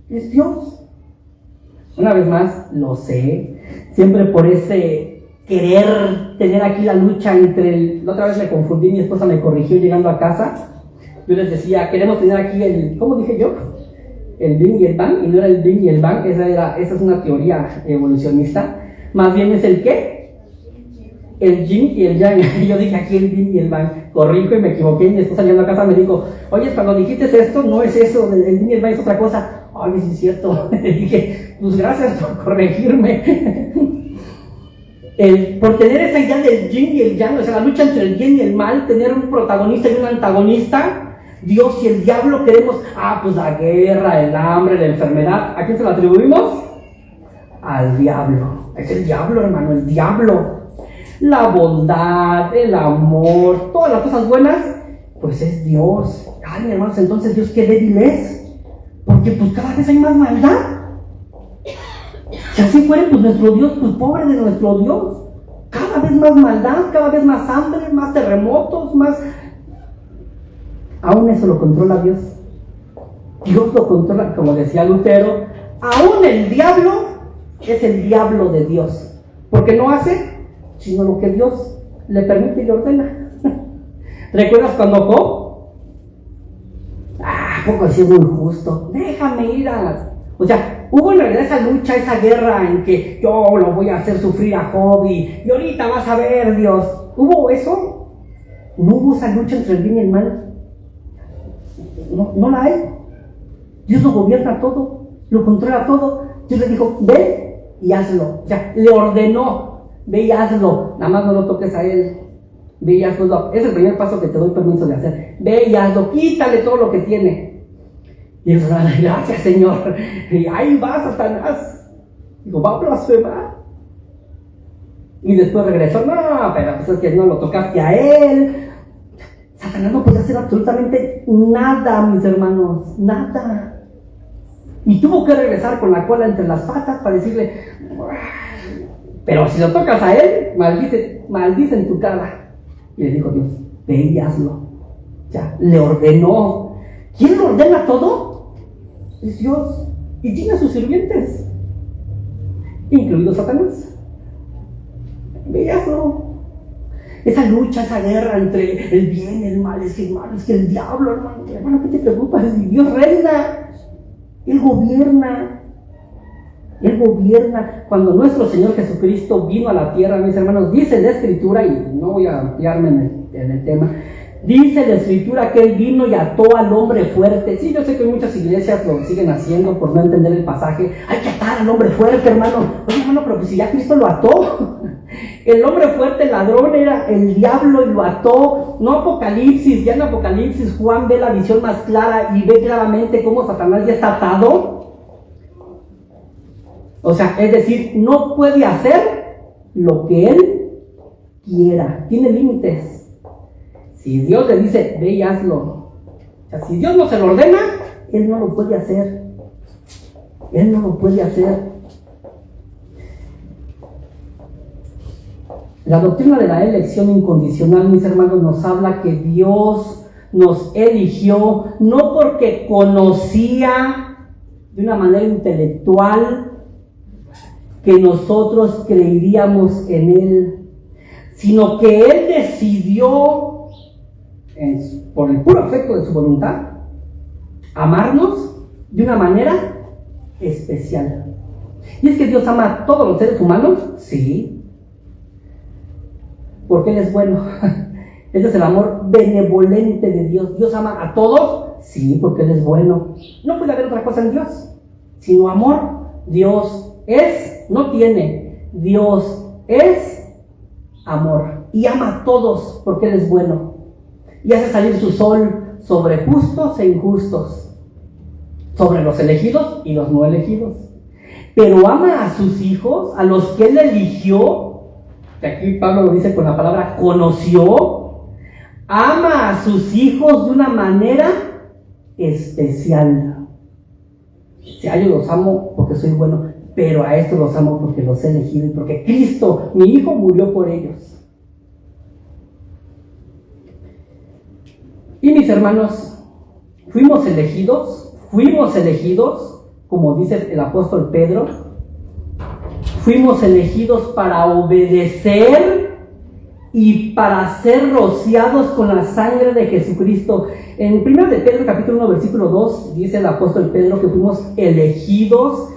Es Dios. Una vez más, lo sé. Siempre por ese querer tener aquí la lucha entre la otra vez me confundí, mi esposa me corrigió llegando a casa. Yo les decía, queremos tener aquí ¿cómo dije yo? El Bing y el Bang, y no era el Bing y el Bang, esa es una teoría evolucionista. Más bien es el ¿qué? El Yin y el Yang. Yo dije aquí el Bing y el Bang. Corrijo y me equivoqué. Y mi esposa llegando a casa me dijo, oye, cuando dijiste esto, no es eso, el Bing y el Bang es otra cosa. Ay, sí es cierto. Le dije, pues gracias por corregirme. Por tener esa idea del Yin y el Yang, o sea, la lucha entre el bien y el mal, tener un protagonista y un antagonista. Dios y el diablo queremos, pues la guerra, el hambre, la enfermedad. ¿A quién se la atribuimos? Al diablo. Es el diablo, hermano, el diablo. La bondad, el amor, todas las cosas buenas, pues es Dios. Ay, hermanos, entonces Dios qué débil es. Porque pues cada vez hay más maldad. Si así fuera, pues nuestro Dios, pues pobre de nuestro Dios. Cada vez más maldad, cada vez más hambre, más terremotos, más... Aún eso lo controla Dios. Dios lo controla, como decía Lutero, aún el diablo es el diablo de Dios, porque no hace sino lo que Dios le permite y le ordena. ¿Recuerdas cuando Job? Poco así es muy injusto, déjame ir O sea, hubo en realidad esa lucha, esa guerra en que yo lo voy a hacer sufrir a Job y ahorita vas a ver, Dios. ¿Hubo eso? No hubo esa lucha entre el bien y el mal. No la hay. Dios lo gobierna todo, lo controla todo. Dios le dijo, ve y hazlo. O sea, le ordenó, ve y hazlo. Nada más no lo toques a él. Ve y hazlo. Es el primer paso que te doy permiso de hacer. Ve y hazlo, quítale todo lo que tiene. Y Dios, gracias, Señor. Y ahí va Satanás. Digo, va a blasfemar. Y después regresó, no, pero pues es que no lo tocaste a él. Satanás no podía hacer absolutamente nada, mis hermanos, nada. Y tuvo que regresar con la cola entre las patas para decirle, pero si lo tocas a él, maldice en tu cara. Y le dijo Dios, ve y hazlo. Ya, le ordenó. ¿Quién lo ordena todo? Es Dios. Y tiene a sus sirvientes, incluido Satanás. Ve y hazlo. Esa lucha, esa guerra entre el bien y el mal, es que el diablo, hermano, ¿qué te preocupas? Dios reina, Él gobierna. Cuando nuestro Señor Jesucristo vino a la tierra, mis hermanos, dice la Escritura, y no voy a ampliarme en el tema, dice la Escritura que Él vino y ató al hombre fuerte. Sí, yo sé que muchas iglesias lo siguen haciendo por no entender el pasaje. Hay que atar al hombre fuerte, hermano. Oye, hermano, pero pues si ya Cristo lo ató. El hombre fuerte, el ladrón, era el diablo y lo ató. No Apocalipsis, ya en Apocalipsis Juan ve la visión más clara y ve claramente cómo Satanás ya está atado. O sea, es decir, no puede hacer lo que Él quiera. Tiene límites. Si Dios le dice, ve y hazlo. O sea, si Dios no se lo ordena, Él no lo puede hacer. Él no lo puede hacer. La doctrina de la elección incondicional, mis hermanos, nos habla que Dios nos eligió no porque conocía de una manera intelectual que nosotros creeríamos en Él, sino que Él decidió, por el puro afecto de su voluntad, amarnos de una manera especial. ¿Y es que Dios ama a todos los seres humanos? Sí. Porque Él es bueno. Ese es el amor benevolente de Dios. ¿Dios ama a todos? Sí, porque Él es bueno. No puede haber otra cosa en Dios, sino amor. Dios es, no tiene. Dios es amor. Y ama a todos porque Él es bueno. Y hace salir su sol sobre justos e injustos, sobre los elegidos y los no elegidos. Pero ama a sus hijos, a los que Él eligió. Que aquí Pablo lo dice con la palabra conoció. Ama a sus hijos de una manera especial. Si a ellos los amo porque soy bueno, pero a estos los amo porque los he elegido y porque Cristo, mi hijo, murió por ellos. Y mis hermanos, fuimos elegidos, como dice el apóstol Pedro. Fuimos elegidos para obedecer y para ser rociados con la sangre de Jesucristo. En 1 de Pedro capítulo 1 versículo 2 dice el apóstol Pedro que fuimos elegidos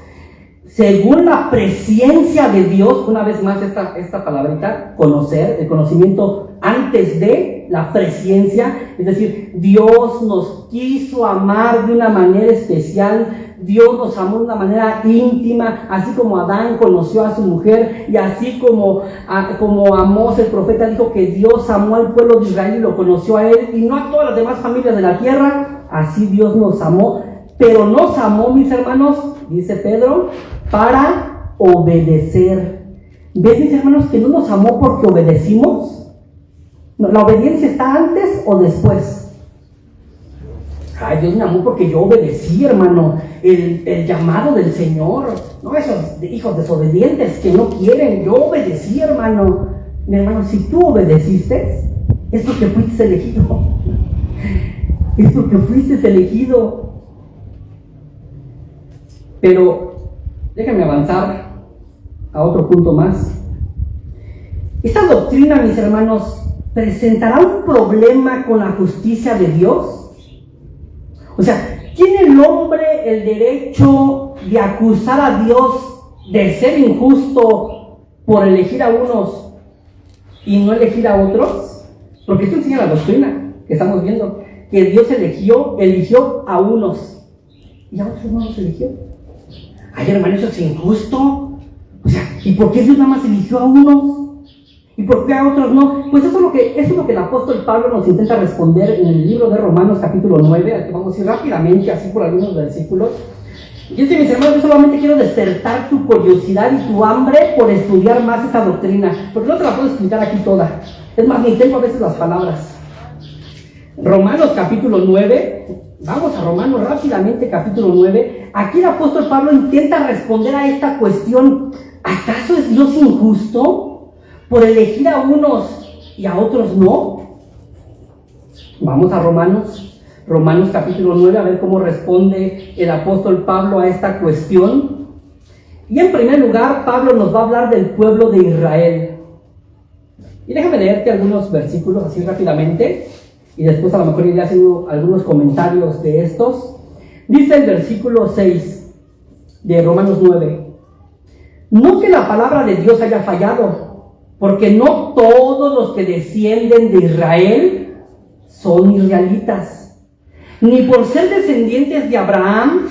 según la presciencia de Dios. Una vez más esta palabrita, conocer, el conocimiento antes de la presciencia. Es decir, Dios nos quiso amar de una manera especial. Dios nos amó de una manera íntima, así como Adán conoció a su mujer, y así como Amós el profeta dijo que Dios amó al pueblo de Israel y lo conoció a él, y no a todas las demás familias de la tierra. Así Dios nos amó, pero nos amó, mis hermanos, dice Pedro, para obedecer. ¿Ves, mis hermanos, que no nos amó porque obedecimos? No, ¿la obediencia está antes o después? Ay, Dios me amó porque yo obedecí, hermano, el llamado del Señor. No esos hijos desobedientes que no quieren. Yo obedecí, hermano. Mi hermano, si tú obedeciste, es porque fuiste elegido. Es porque fuiste elegido. Pero déjenme avanzar a otro punto más. Esta doctrina, mis hermanos, ¿presentará un problema con la justicia de Dios? O sea, ¿tiene el hombre el derecho de acusar a Dios de ser injusto por elegir a unos y no elegir a otros? Porque esto enseña la doctrina que estamos viendo, que Dios eligió a unos y a otros no los eligió. Ay, hermano, eso es injusto. O sea, ¿y por qué Dios nada más eligió a unos? ¿Y por qué a otros no? Pues eso es lo que el apóstol Pablo nos intenta responder en el libro de Romanos capítulo 9, al que vamos a ir rápidamente, así por algunos versículos. Y es que, mis hermanos, yo solamente quiero despertar tu curiosidad y tu hambre por estudiar más esta doctrina, porque no te la puedo explicar aquí toda. Es más, ni tengo a veces las palabras. Romanos capítulo 9, vamos a Romanos rápidamente capítulo 9. Aquí el apóstol Pablo intenta responder a esta cuestión. ¿Acaso es Dios injusto por elegir a unos y a otros no? Vamos a Romanos capítulo 9, a ver cómo responde el apóstol Pablo a esta cuestión. Y en primer lugar, Pablo nos va a hablar del pueblo de Israel. Y déjame leerte algunos versículos así rápidamente, y después a lo mejor iré haciendo algunos comentarios de estos. Dice el versículo 6 de Romanos 9: no que la palabra de Dios haya fallado, porque no todos los que descienden de Israel son israelitas, ni por ser descendientes de Abraham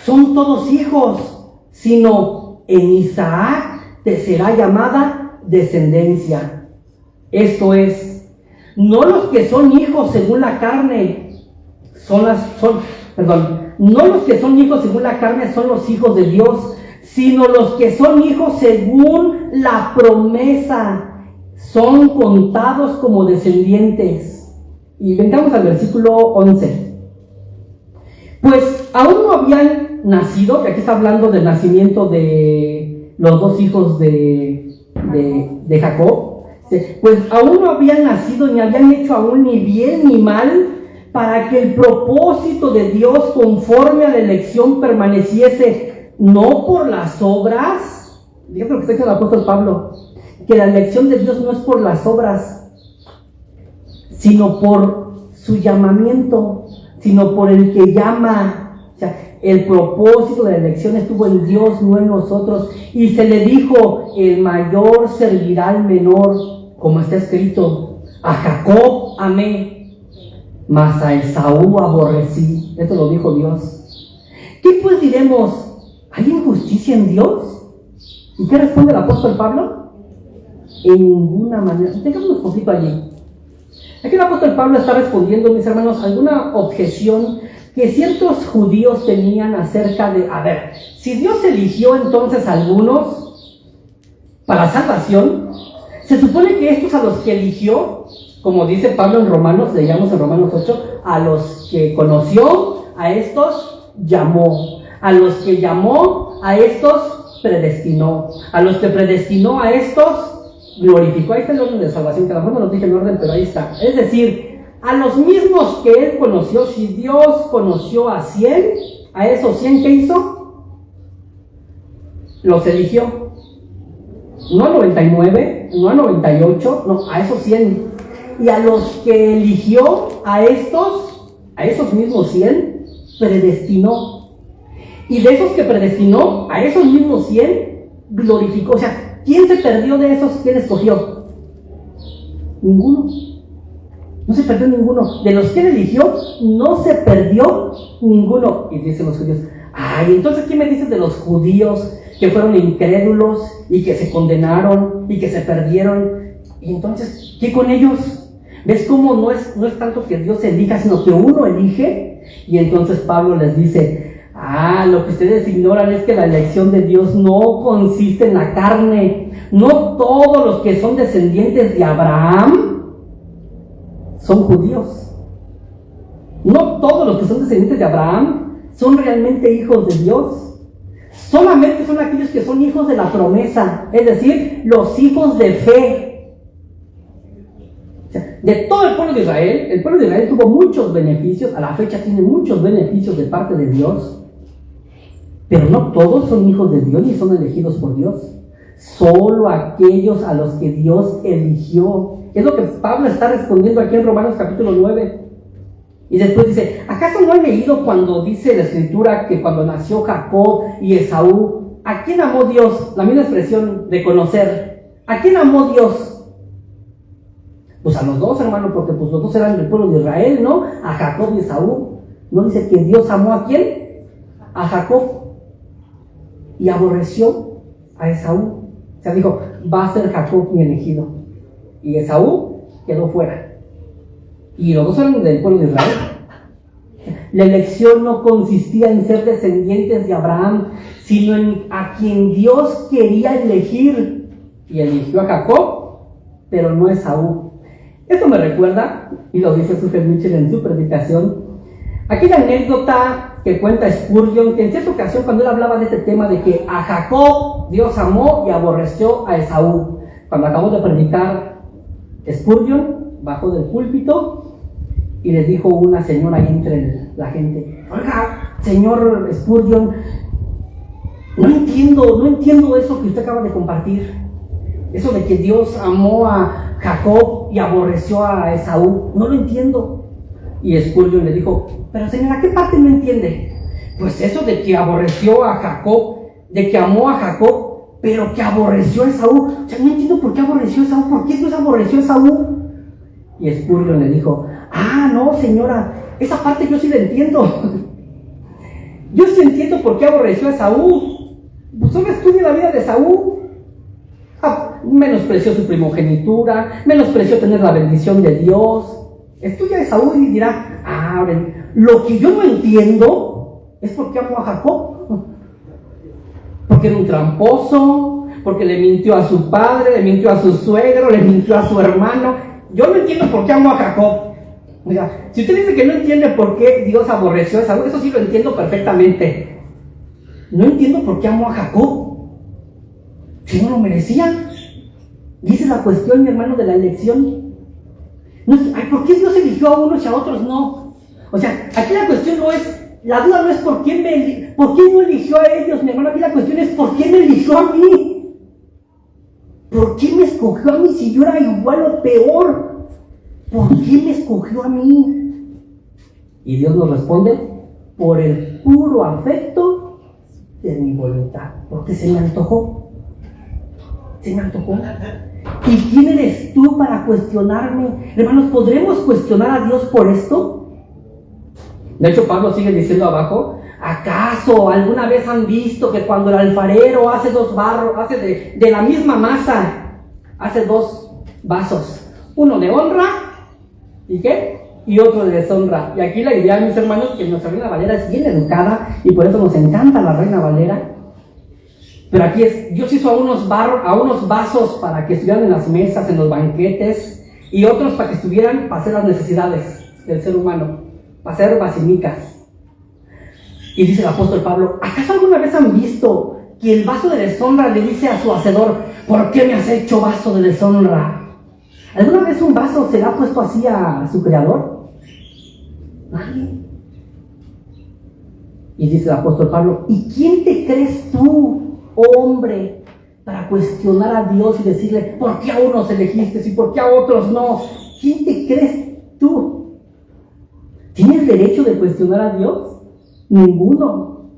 son todos hijos, sino en Isaac te será llamada descendencia. Esto es, no los que son hijos según la carne no los que son hijos según la carne son los hijos de Dios, sino los que son hijos según la promesa, son contados como descendientes. Y vengamos al versículo 11. Pues aún no habían nacido, que aquí está hablando del nacimiento de los dos hijos de Jacob, pues aún no habían nacido ni habían hecho aún ni bien ni mal, para que el propósito de Dios conforme a la elección permaneciese, no por las obras. Fíjate lo que está diciendo el apóstol Pablo, que la elección de Dios no es por las obras, sino por su llamamiento, sino por el que llama. O sea, el propósito de la elección estuvo en Dios, no en nosotros. Y se le dijo, el mayor servirá al menor, como está escrito, a Jacob amé, mas a Esaú aborrecí. Esto lo dijo Dios. ¿Qué pues diremos? ¿Hay injusticia en Dios? ¿Y qué responde el apóstol Pablo? En ninguna manera. Tengamos un poquito allí. Aquí el apóstol Pablo está respondiendo, mis hermanos, alguna objeción que ciertos judíos tenían acerca de, a ver, si Dios eligió entonces a algunos para salvación, se supone que estos a los que eligió, como dice Pablo en Romanos, leíamos en Romanos 8, a los que conoció, a estos llamó, a los que llamó, a estos predestinó, a los que predestinó, a estos glorificó. Ahí está el orden de salvación, que a lo mejor no lo dije en orden, pero ahí está. Es decir, a los mismos que él conoció, si Dios conoció a 100, a esos 100, ¿qué hizo? Los eligió. No a 99, no a 98, no, a esos 100. Y a los que eligió, a esos mismos 100, predestinó. Y de esos que predestinó, a esos mismos 100, glorificó. O sea, ¿quién se perdió de esos? ¿Quién escogió? Ninguno. No se perdió ninguno. De los que él eligió, no se perdió ninguno. Y dicen los judíos, ay, entonces, ¿qué me dices de los judíos que fueron incrédulos y que se condenaron y que se perdieron? Y entonces, ¿qué con ellos? ¿Ves cómo no es tanto que Dios elija, sino que uno elige? Y entonces Pablo les dice, lo que ustedes ignoran es que la elección de Dios no consiste en la carne. No todos los que son descendientes de Abraham son judíos. No todos los que son descendientes de Abraham son realmente hijos de Dios. Solamente son aquellos que son hijos de la promesa, es decir, los hijos de fe. De todo el pueblo de Israel, el pueblo de Israel tuvo muchos beneficios, a la fecha tiene muchos beneficios de parte de Dios, pero no todos son hijos de Dios ni son elegidos por Dios. Solo aquellos a los que Dios eligió. Es lo que Pablo está respondiendo aquí en Romanos capítulo 9. Y después dice, ¿acaso no han leído cuando dice la escritura que cuando nació Jacob y Esaú, ¿a quién amó Dios? La misma expresión de conocer. ¿A quién amó Dios? Pues a los dos, hermano, porque pues los dos eran del pueblo de Israel, ¿no? A Jacob y Esaú. ¿No dice que Dios amó a quién? A Jacob. Y aborreció a Esaú. O sea, dijo, va a ser Jacob mi elegido. Y Esaú quedó fuera. Y los dos eran del pueblo de Israel. La elección no consistía en ser descendientes de Abraham, sino en a quien Dios quería elegir. Y eligió a Jacob, pero no a Esaú. Esto me recuerda, y lo dice Zucker Mitchell en su predicación, aquella anécdota que cuenta Spurgeon, que en cierta ocasión cuando él hablaba de este tema de que a Jacob Dios amó y aborreció a Esaú. Cuando acabó de predicar Spurgeon, bajó del púlpito y le dijo una señora ahí entre la gente, oiga, señor Spurgeon, no entiendo eso que usted acaba de compartir, eso de que Dios amó a Jacob y aborreció a Esaú, no lo entiendo. Y Spurgeon le dijo, pero señora, ¿qué parte no entiende? Pues eso de que aborreció a Jacob, de que amó a Jacob, pero que aborreció a Esaú. O sea, no entiendo por qué aborreció a Esaú, ¿por qué Dios aborreció a Esaú? Y Spurgeon le dijo, no señora, esa parte yo sí la entiendo. Yo sí entiendo por qué aborreció a Esaú. Pues solo estudia la vida de Esaú. Menospreció su primogenitura, menospreció tener la bendición de Dios. Estudia a Esaú y dirá, lo que yo no entiendo es por qué amo a Jacob. porque era un tramposo, porque le mintió a su padre, le mintió a su suegro, le mintió a su hermano. Yo no entiendo por qué amó a Jacob. Oiga, si usted dice que no entiende por qué Dios aborreció a Esaú, eso sí lo entiendo perfectamente. No entiendo por qué amó a Jacob, si no lo merecía. Y esa es la cuestión, mi hermano, de la elección. No es, ¿por qué Dios eligió a unos y a otros no? O sea, aquí la cuestión no es, la duda no es por qué no eligió a ellos, mi hermano. Aquí la cuestión es por qué me eligió a mí. ¿Por qué me escogió a mí si yo era igual o peor? ¿Por qué me escogió a mí? Y Dios nos responde, por el puro afecto de mi voluntad, porque se me antojó. Se me antojó. ¿Y quién eres tú para cuestionarme? Hermanos, ¿podremos cuestionar a Dios por esto? De hecho, Pablo sigue diciendo abajo, ¿acaso alguna vez han visto que cuando el alfarero hace dos barros, hace de la misma masa, hace dos vasos, uno de honra, ¿y qué? Y otro de deshonra? Y aquí la idea, mis hermanos, que nuestra Reina Valera es bien educada y por eso nos encanta la Reina Valera. Pero aquí es, Dios hizo a unos vasos para que estuvieran en las mesas, en los banquetes, y otros para que estuvieran para hacer las necesidades del ser humano, para hacer basilicas. Y dice el apóstol Pablo, ¿acaso alguna vez han visto que el vaso de deshonra le dice a su hacedor, ¿por qué me has hecho vaso de deshonra? ¿Alguna vez un vaso se le ha puesto así a su creador? Nadie. Y dice el apóstol Pablo, ¿y quién te crees tú, hombre, para cuestionar a Dios y decirle, ¿por qué a unos elegiste y por qué a otros no? ¿Quién te crees tú? ¿Tienes derecho de cuestionar a Dios? Ninguno.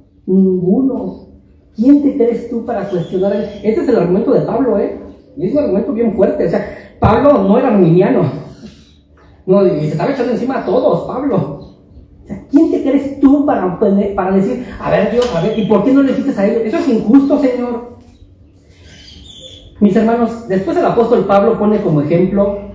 ¿Quién te crees tú para cuestionar a Él? Este es el argumento de Pablo, y es un argumento bien fuerte. O sea, Pablo no era arminiano, no, y se estaba echando encima a todos, Pablo. O sea, ¿quién te crees tú para decir, a ver Dios, ¿y por qué no le quites a ellos? Eso es injusto, Señor. Mis hermanos, después el apóstol Pablo pone como ejemplo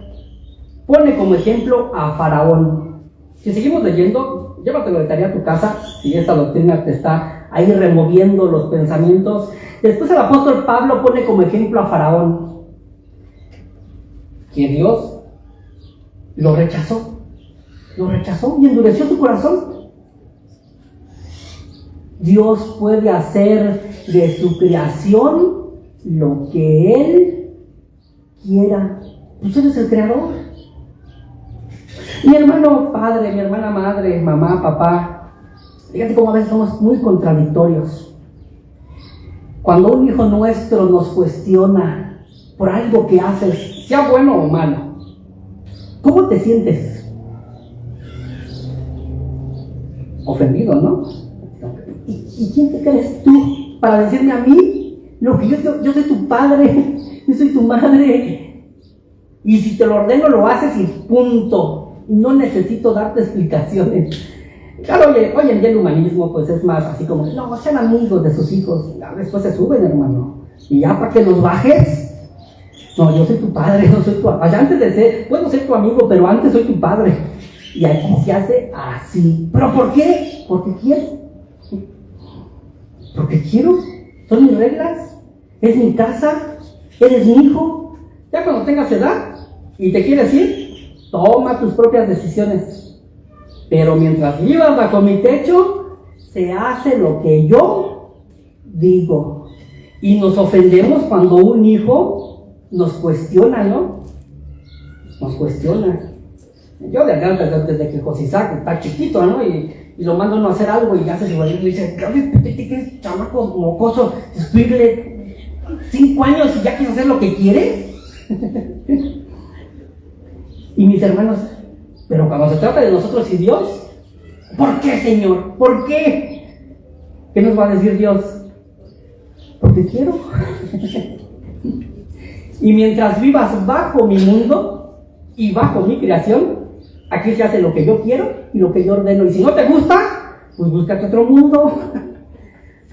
a Faraón. Si seguimos leyendo, llévatelo de tarea a tu casa, si esta doctrina te está ahí removiendo los pensamientos. Después el apóstol Pablo pone como ejemplo a Faraón, que Dios lo rechazó y endureció su corazón. Dios puede hacer de su creación lo que Él quiera. Pues Él es el creador. Mi hermano padre, mi hermana madre, mamá, papá, fíjate cómo a veces somos muy contradictorios. Cuando un hijo nuestro nos cuestiona por algo que haces, sea bueno o malo, ¿cómo te sientes? Ofendido, ¿no? ¿Y quién te crees tú para decirme a mí lo que yo soy tu padre, yo soy tu madre? Y si te lo ordeno, lo haces y punto. No necesito darte explicaciones. Claro, hoy en día el humanismo pues es más así como, no, sean amigos de sus hijos. Ya después se suben, hermano. Y ya para que los bajes, no, yo soy tu padre, no soy tu padre. Antes de ser, puedo ser tu amigo, pero antes soy tu padre. Y aquí se hace así. ¿Pero por qué? Porque quiero. Porque quiero. Son mis reglas. Es mi casa. Eres mi hijo. Ya cuando tengas edad y te quieres ir, toma tus propias decisiones. Pero mientras vivas bajo mi techo, se hace lo que yo digo. Y nos ofendemos cuando un hijo nos cuestiona, ¿no? Nos cuestiona. Yo desde que José Isaac está chiquito, ¿no? Y lo mando uno a hacer algo y hace su marido y dice, ¿qué chamaco mocoso? Escuirle 5 años y ya quieres hacer lo que quieres. Y mis hermanos, pero cuando se trata de nosotros y Dios, ¿por qué, Señor? ¿Por qué? ¿Qué nos va a decir Dios? Porque quiero. Y mientras vivas bajo mi mundo y bajo mi creación, aquí se hace lo que yo quiero y lo que yo ordeno. Y si no te gusta, pues búscate otro mundo,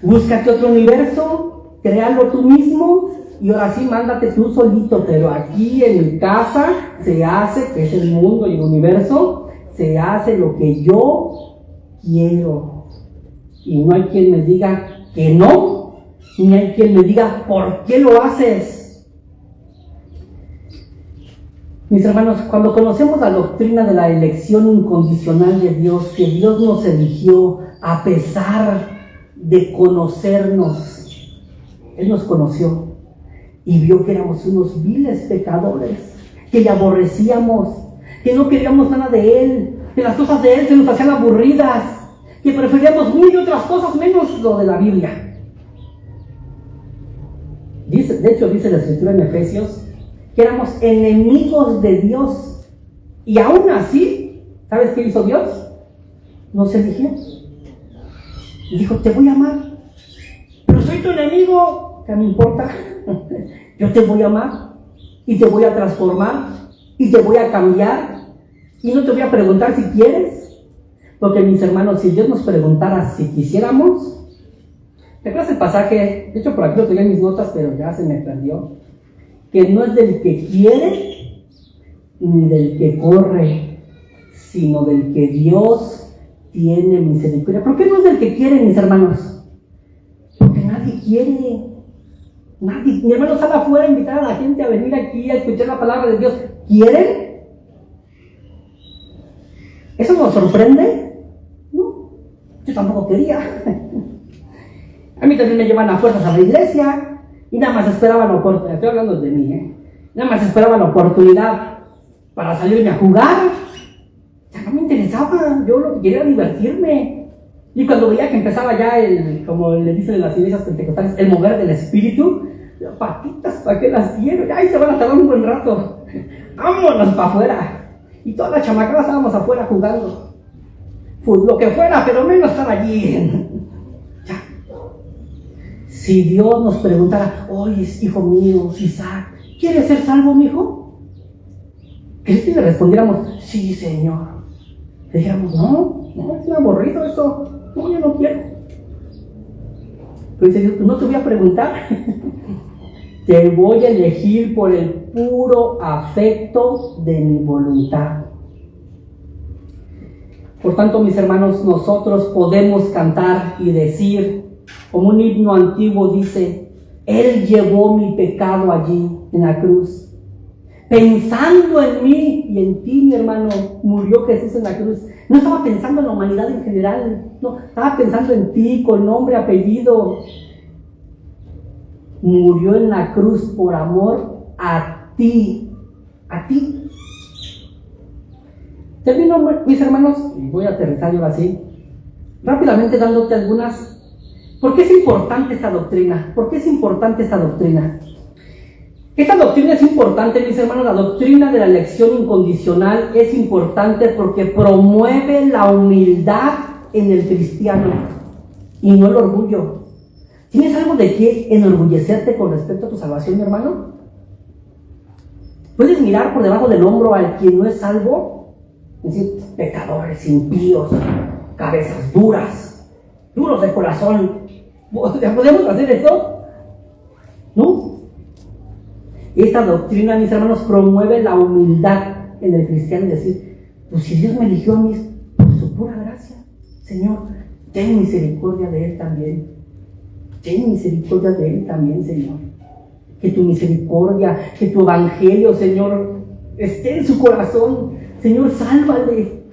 búscate otro universo, créalo tú mismo y ahora sí mándate tú solito. Pero aquí en mi casa se hace, que es el mundo y el universo, se hace lo que yo quiero. Y no hay quien me diga que no, ni hay quien me diga, ¿por qué lo haces? Mis hermanos, cuando conocemos la doctrina de la elección incondicional de Dios, que Dios nos eligió a pesar de conocernos, Él nos conoció y vio que éramos unos viles pecadores, que le aborrecíamos, que no queríamos nada de Él, que las cosas de Él se nos hacían aburridas, que preferíamos mil y otras cosas menos lo de la Biblia. De hecho, dice la Escritura en Efesios que éramos enemigos de Dios, y aún así, ¿sabes qué hizo Dios? Nos eligió y dijo, te voy a amar, pero soy tu enemigo, ¿qué me importa? Yo te voy a amar y te voy a transformar y te voy a cambiar y no te voy a preguntar si quieres, porque mis hermanos, si Dios nos preguntara si quisiéramos, ¿te acuerdas el pasaje? De hecho, por aquí lo tenía en mis notas, pero ya se me perdió, que no es del que quiere ni del que corre, sino del que Dios tiene misericordia. ¿Por qué no es del que quiere, mis hermanos? Porque nadie quiere. Nadie. Mi hermano sale afuera a invitar a la gente a venir aquí a escuchar la palabra de Dios. ¿Quieren? ¿Eso nos sorprende? No, yo tampoco quería. A mí también me llevan a fuerzas a la iglesia y nada más esperaban la oportunidad. Estoy hablando de mí, Nada más esperaban la oportunidad para salirme a jugar. Ya no me interesaba, yo lo que quería era divertirme. Y cuando veía que empezaba ya el, como le dicen en las iglesias pentecostales, el mover del espíritu, yo, patitas, ¿para qué las quiero? Ya ahí se van a tardar un buen rato. Vámonos para afuera. Y todas las chamacas estábamos afuera jugando. Lo que fuera, pero menos estar allí. Ya. Si Dios nos preguntara, oye, hijo mío, Isaac, ¿quieres ser salvo, mijo? Que si le respondiéramos, sí, Señor. Le dijéramos, no, es muy aburrido eso. No, yo no quiero. Pero dice Dios, no te voy a preguntar. Te voy a elegir por el puro afecto de mi voluntad. Por tanto, mis hermanos, nosotros podemos cantar y decir, como un himno antiguo dice, Él llevó mi pecado allí en la cruz. Pensando en mí y en ti, mi hermano, murió Jesús en la cruz. No estaba pensando en la humanidad en general, no, estaba pensando en ti, con nombre, apellido. Murió en la cruz por amor a ti, a ti. Termino, mis hermanos, y voy a aterrizar yo así, rápidamente dándote algunas. ¿Por qué es importante esta doctrina? ¿Por qué es importante esta doctrina? Esta doctrina es importante, mis hermanos. La doctrina de la elección incondicional es importante porque promueve la humildad en el cristiano y no el orgullo. ¿Tienes algo de qué enorgullecerte con respecto a tu salvación, mi hermano? ¿Puedes mirar por debajo del hombro al quien no es salvo? Es decir, pecadores, impíos, cabezas duras, duros de corazón. ¿Podemos hacer eso? ¿No? Esta doctrina, mis hermanos, promueve la humildad en el cristiano y decir, pues si Dios me eligió a mí, por su pura gracia, Señor, ten misericordia de Él también. Ten misericordia de Él también, Señor. Que tu misericordia, que tu evangelio, Señor, esté en su corazón. Señor, sálvale.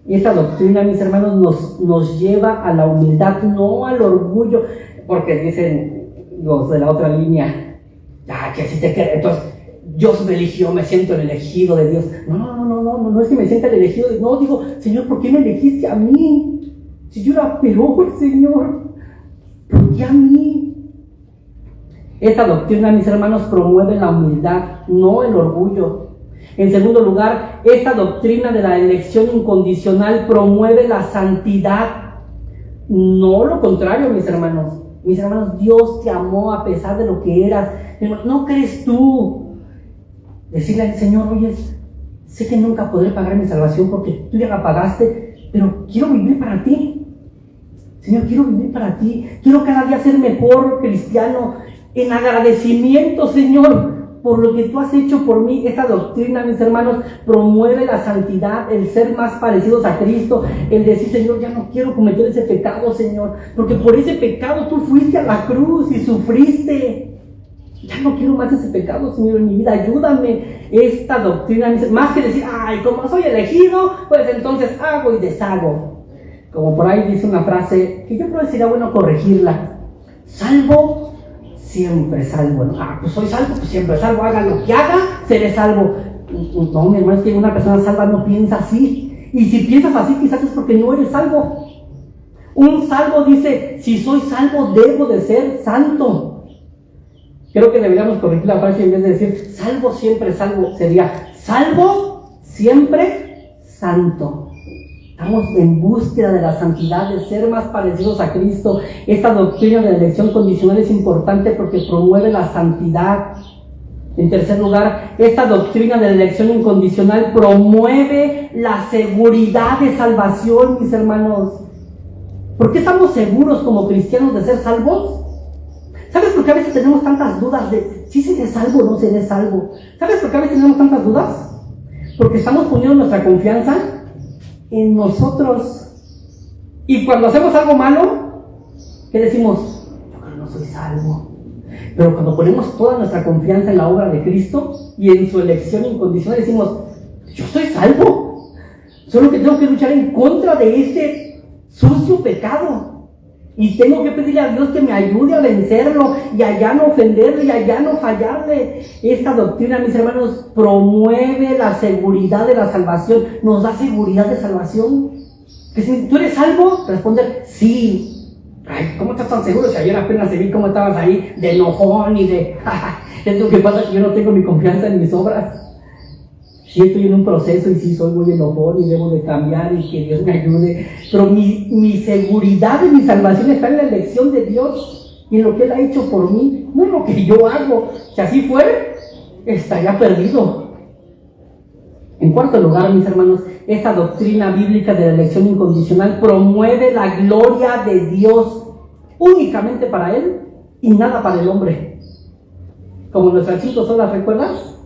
Y esta doctrina, mis hermanos, nos lleva a la humildad, no al orgullo, porque dicen los de la otra línea, que si te queda, entonces Dios me eligió, me siento el elegido de Dios. No es que me sienta el elegido de Dios. No, digo, Señor, ¿por qué me elegiste a mí? Si yo era peor, Señor, ¿por qué a mí? Esta doctrina, mis hermanos, promueve la humildad, no el orgullo. En segundo lugar, esta doctrina de la elección incondicional promueve la santidad, no lo contrario, mis hermanos. Mis hermanos, Dios te amó a pesar de lo que eras. ¿No crees tú decirle al Señor, oye, sé que nunca podré pagar mi salvación porque tú ya la pagaste, pero quiero vivir para ti? Señor, quiero vivir para ti. Quiero cada día ser mejor cristiano en agradecimiento, Señor, por lo que tú has hecho por mí. Esta doctrina, mis hermanos, promueve la santidad, el ser más parecidos a Cristo, el decir, Señor, ya no quiero cometer ese pecado, Señor, porque por ese pecado tú fuiste a la cruz y sufriste. Ya no quiero más ese pecado, Señor, en mi vida, ayúdame. Esta doctrina, más que decir, ay, como soy elegido, pues entonces hago y deshago. Como por ahí dice una frase que yo creo que sería bueno corregirla: salvo, siempre salvo. Pues soy salvo, pues siempre salvo, haga lo que haga, seré salvo. No, mi hermano, es que una persona salva no piensa así. Y si piensas así, quizás es porque no eres salvo. Un salvo dice, si soy salvo, debo de ser santo. Creo que deberíamos corregir la frase, en vez de decir salvo, siempre salvo, sería salvo, siempre santo. Estamos en búsqueda de la santidad, de ser más parecidos a Cristo. Esta doctrina de la elección condicional es importante porque promueve la santidad. En tercer lugar, esta doctrina de la elección incondicional promueve la seguridad de salvación, mis hermanos. ¿Por qué estamos seguros como cristianos de ser salvos? ¿Sabes por qué a veces tenemos tantas dudas de si seré salvo o no seré salvo? ¿Sabes por qué a veces tenemos tantas dudas? Porque estamos poniendo nuestra confianza en nosotros. Y cuando hacemos algo malo, ¿qué decimos? Yo creo que no soy salvo. Pero cuando ponemos toda nuestra confianza en la obra de Cristo y en su elección incondicional, decimos, yo soy salvo. Solo que tengo que luchar en contra de este sucio pecado. Y tengo que pedirle a Dios que me ayude a vencerlo y a ya no ofenderle y a ya no fallarle. Esta doctrina, mis hermanos, promueve la seguridad de la salvación. Nos da seguridad de salvación. Que si tú eres salvo, responder sí. Ay, ¿cómo estás tan seguro? Si ayer apenas te vi cómo estabas ahí de enojón y de... es lo que pasa, que yo no tengo mi confianza en mis obras. Sí estoy en un proceso y sí soy muy enojón y debo de cambiar y que Dios me ayude, pero mi seguridad de mi salvación está en la elección de Dios y en lo que Él ha hecho por mí, no en lo que yo hago. Si así fuera, estaría perdido. En cuarto lugar, mis hermanos, esta doctrina bíblica de la elección incondicional promueve la gloria de Dios únicamente para Él y nada para el hombre. Como nuestras 5 solas, ¿recuerdas?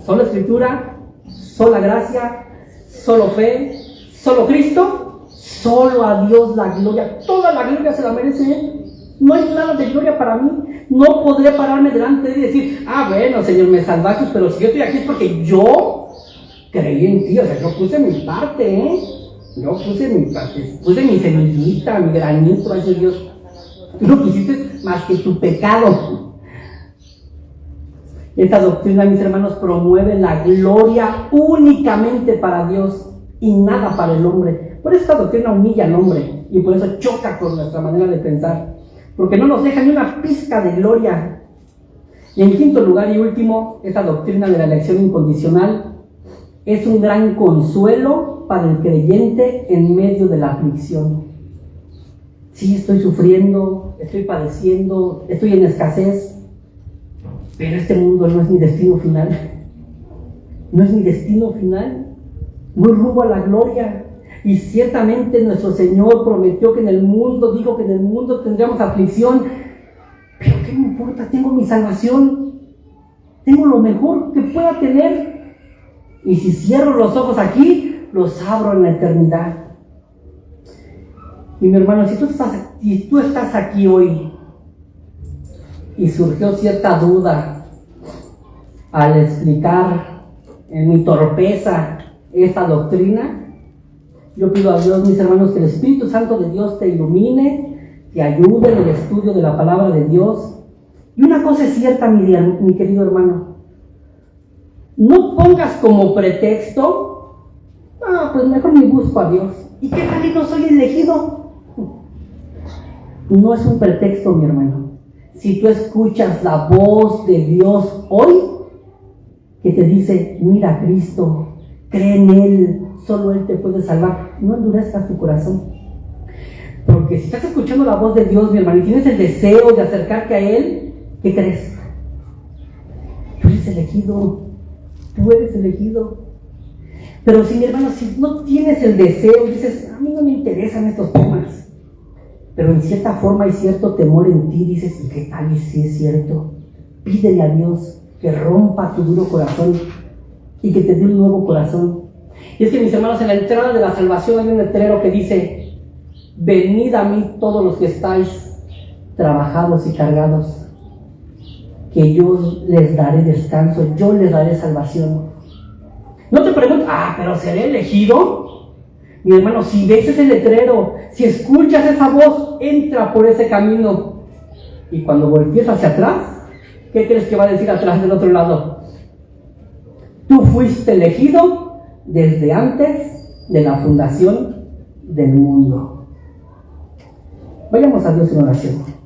Sola Escritura, sola gracia, solo fe, solo Cristo, solo a Dios la gloria. Toda la gloria se la merece Él. No hay nada de gloria para mí. No podré pararme delante de Él y decir, bueno, Señor, me salvaste, pero si yo estoy aquí es porque yo creí en ti. O sea, yo puse mi parte, Yo puse mi parte, puse mi semillita, mi granito, gracias a Dios. Tú no quisiste más que tu pecado. Esta doctrina, mis hermanos, promueve la gloria únicamente para Dios y nada para el hombre. Por eso esta doctrina humilla al hombre y por eso choca con nuestra manera de pensar, porque no nos deja ni una pizca de gloria. Y en quinto lugar y último, esta doctrina de la elección incondicional es un gran consuelo para el creyente en medio de la aflicción. Sí, estoy sufriendo, estoy padeciendo, estoy en escasez, pero este mundo no es mi destino final. No es mi destino final. Voy rumbo a la gloria. Y ciertamente nuestro Señor prometió que en el mundo, dijo que en el mundo tendríamos aflicción. Pero ¿qué me importa? Tengo mi salvación. Tengo lo mejor que pueda tener. Y si cierro los ojos aquí, los abro en la eternidad. Y mi hermano, si tú estás aquí hoy y surgió cierta duda al explicar en mi torpeza esta doctrina, yo pido a Dios, mis hermanos, que el Espíritu Santo de Dios te ilumine, te ayude en el estudio de la palabra de Dios. Y una cosa es cierta, mi querido hermano, no pongas como pretexto, pues mejor ni busco a Dios. ¿Y qué tal y no soy elegido? No es un pretexto, mi hermano. Si tú escuchas la voz de Dios hoy, que te dice, mira a Cristo, cree en Él, solo Él te puede salvar, no endurezcas tu corazón. Porque si estás escuchando la voz de Dios, mi hermano, y tienes el deseo de acercarte a Él, ¿qué crees? Tú eres elegido, tú eres elegido. Pero si, mi hermano, si no tienes el deseo, dices, a mí no me interesan estos temas, pero en cierta forma hay cierto temor en ti, dices, ¿y qué tal y si es cierto? Pídele a Dios, que rompa tu duro corazón y que te dé un nuevo corazón. Y es que, mis hermanos, en la entrada de la salvación hay un letrero que dice: venid a mí todos los que estáis trabajados y cargados, que yo les daré descanso, yo les daré salvación. No te preguntes, pero ¿seré elegido? Mi hermano, si ves ese letrero, si escuchas esa voz, entra por ese camino. Y cuando voltees hacia atrás, ¿qué crees que va a decir atrás del otro lado? Tú fuiste elegido desde antes de la fundación del mundo. Vayamos a Dios en oración.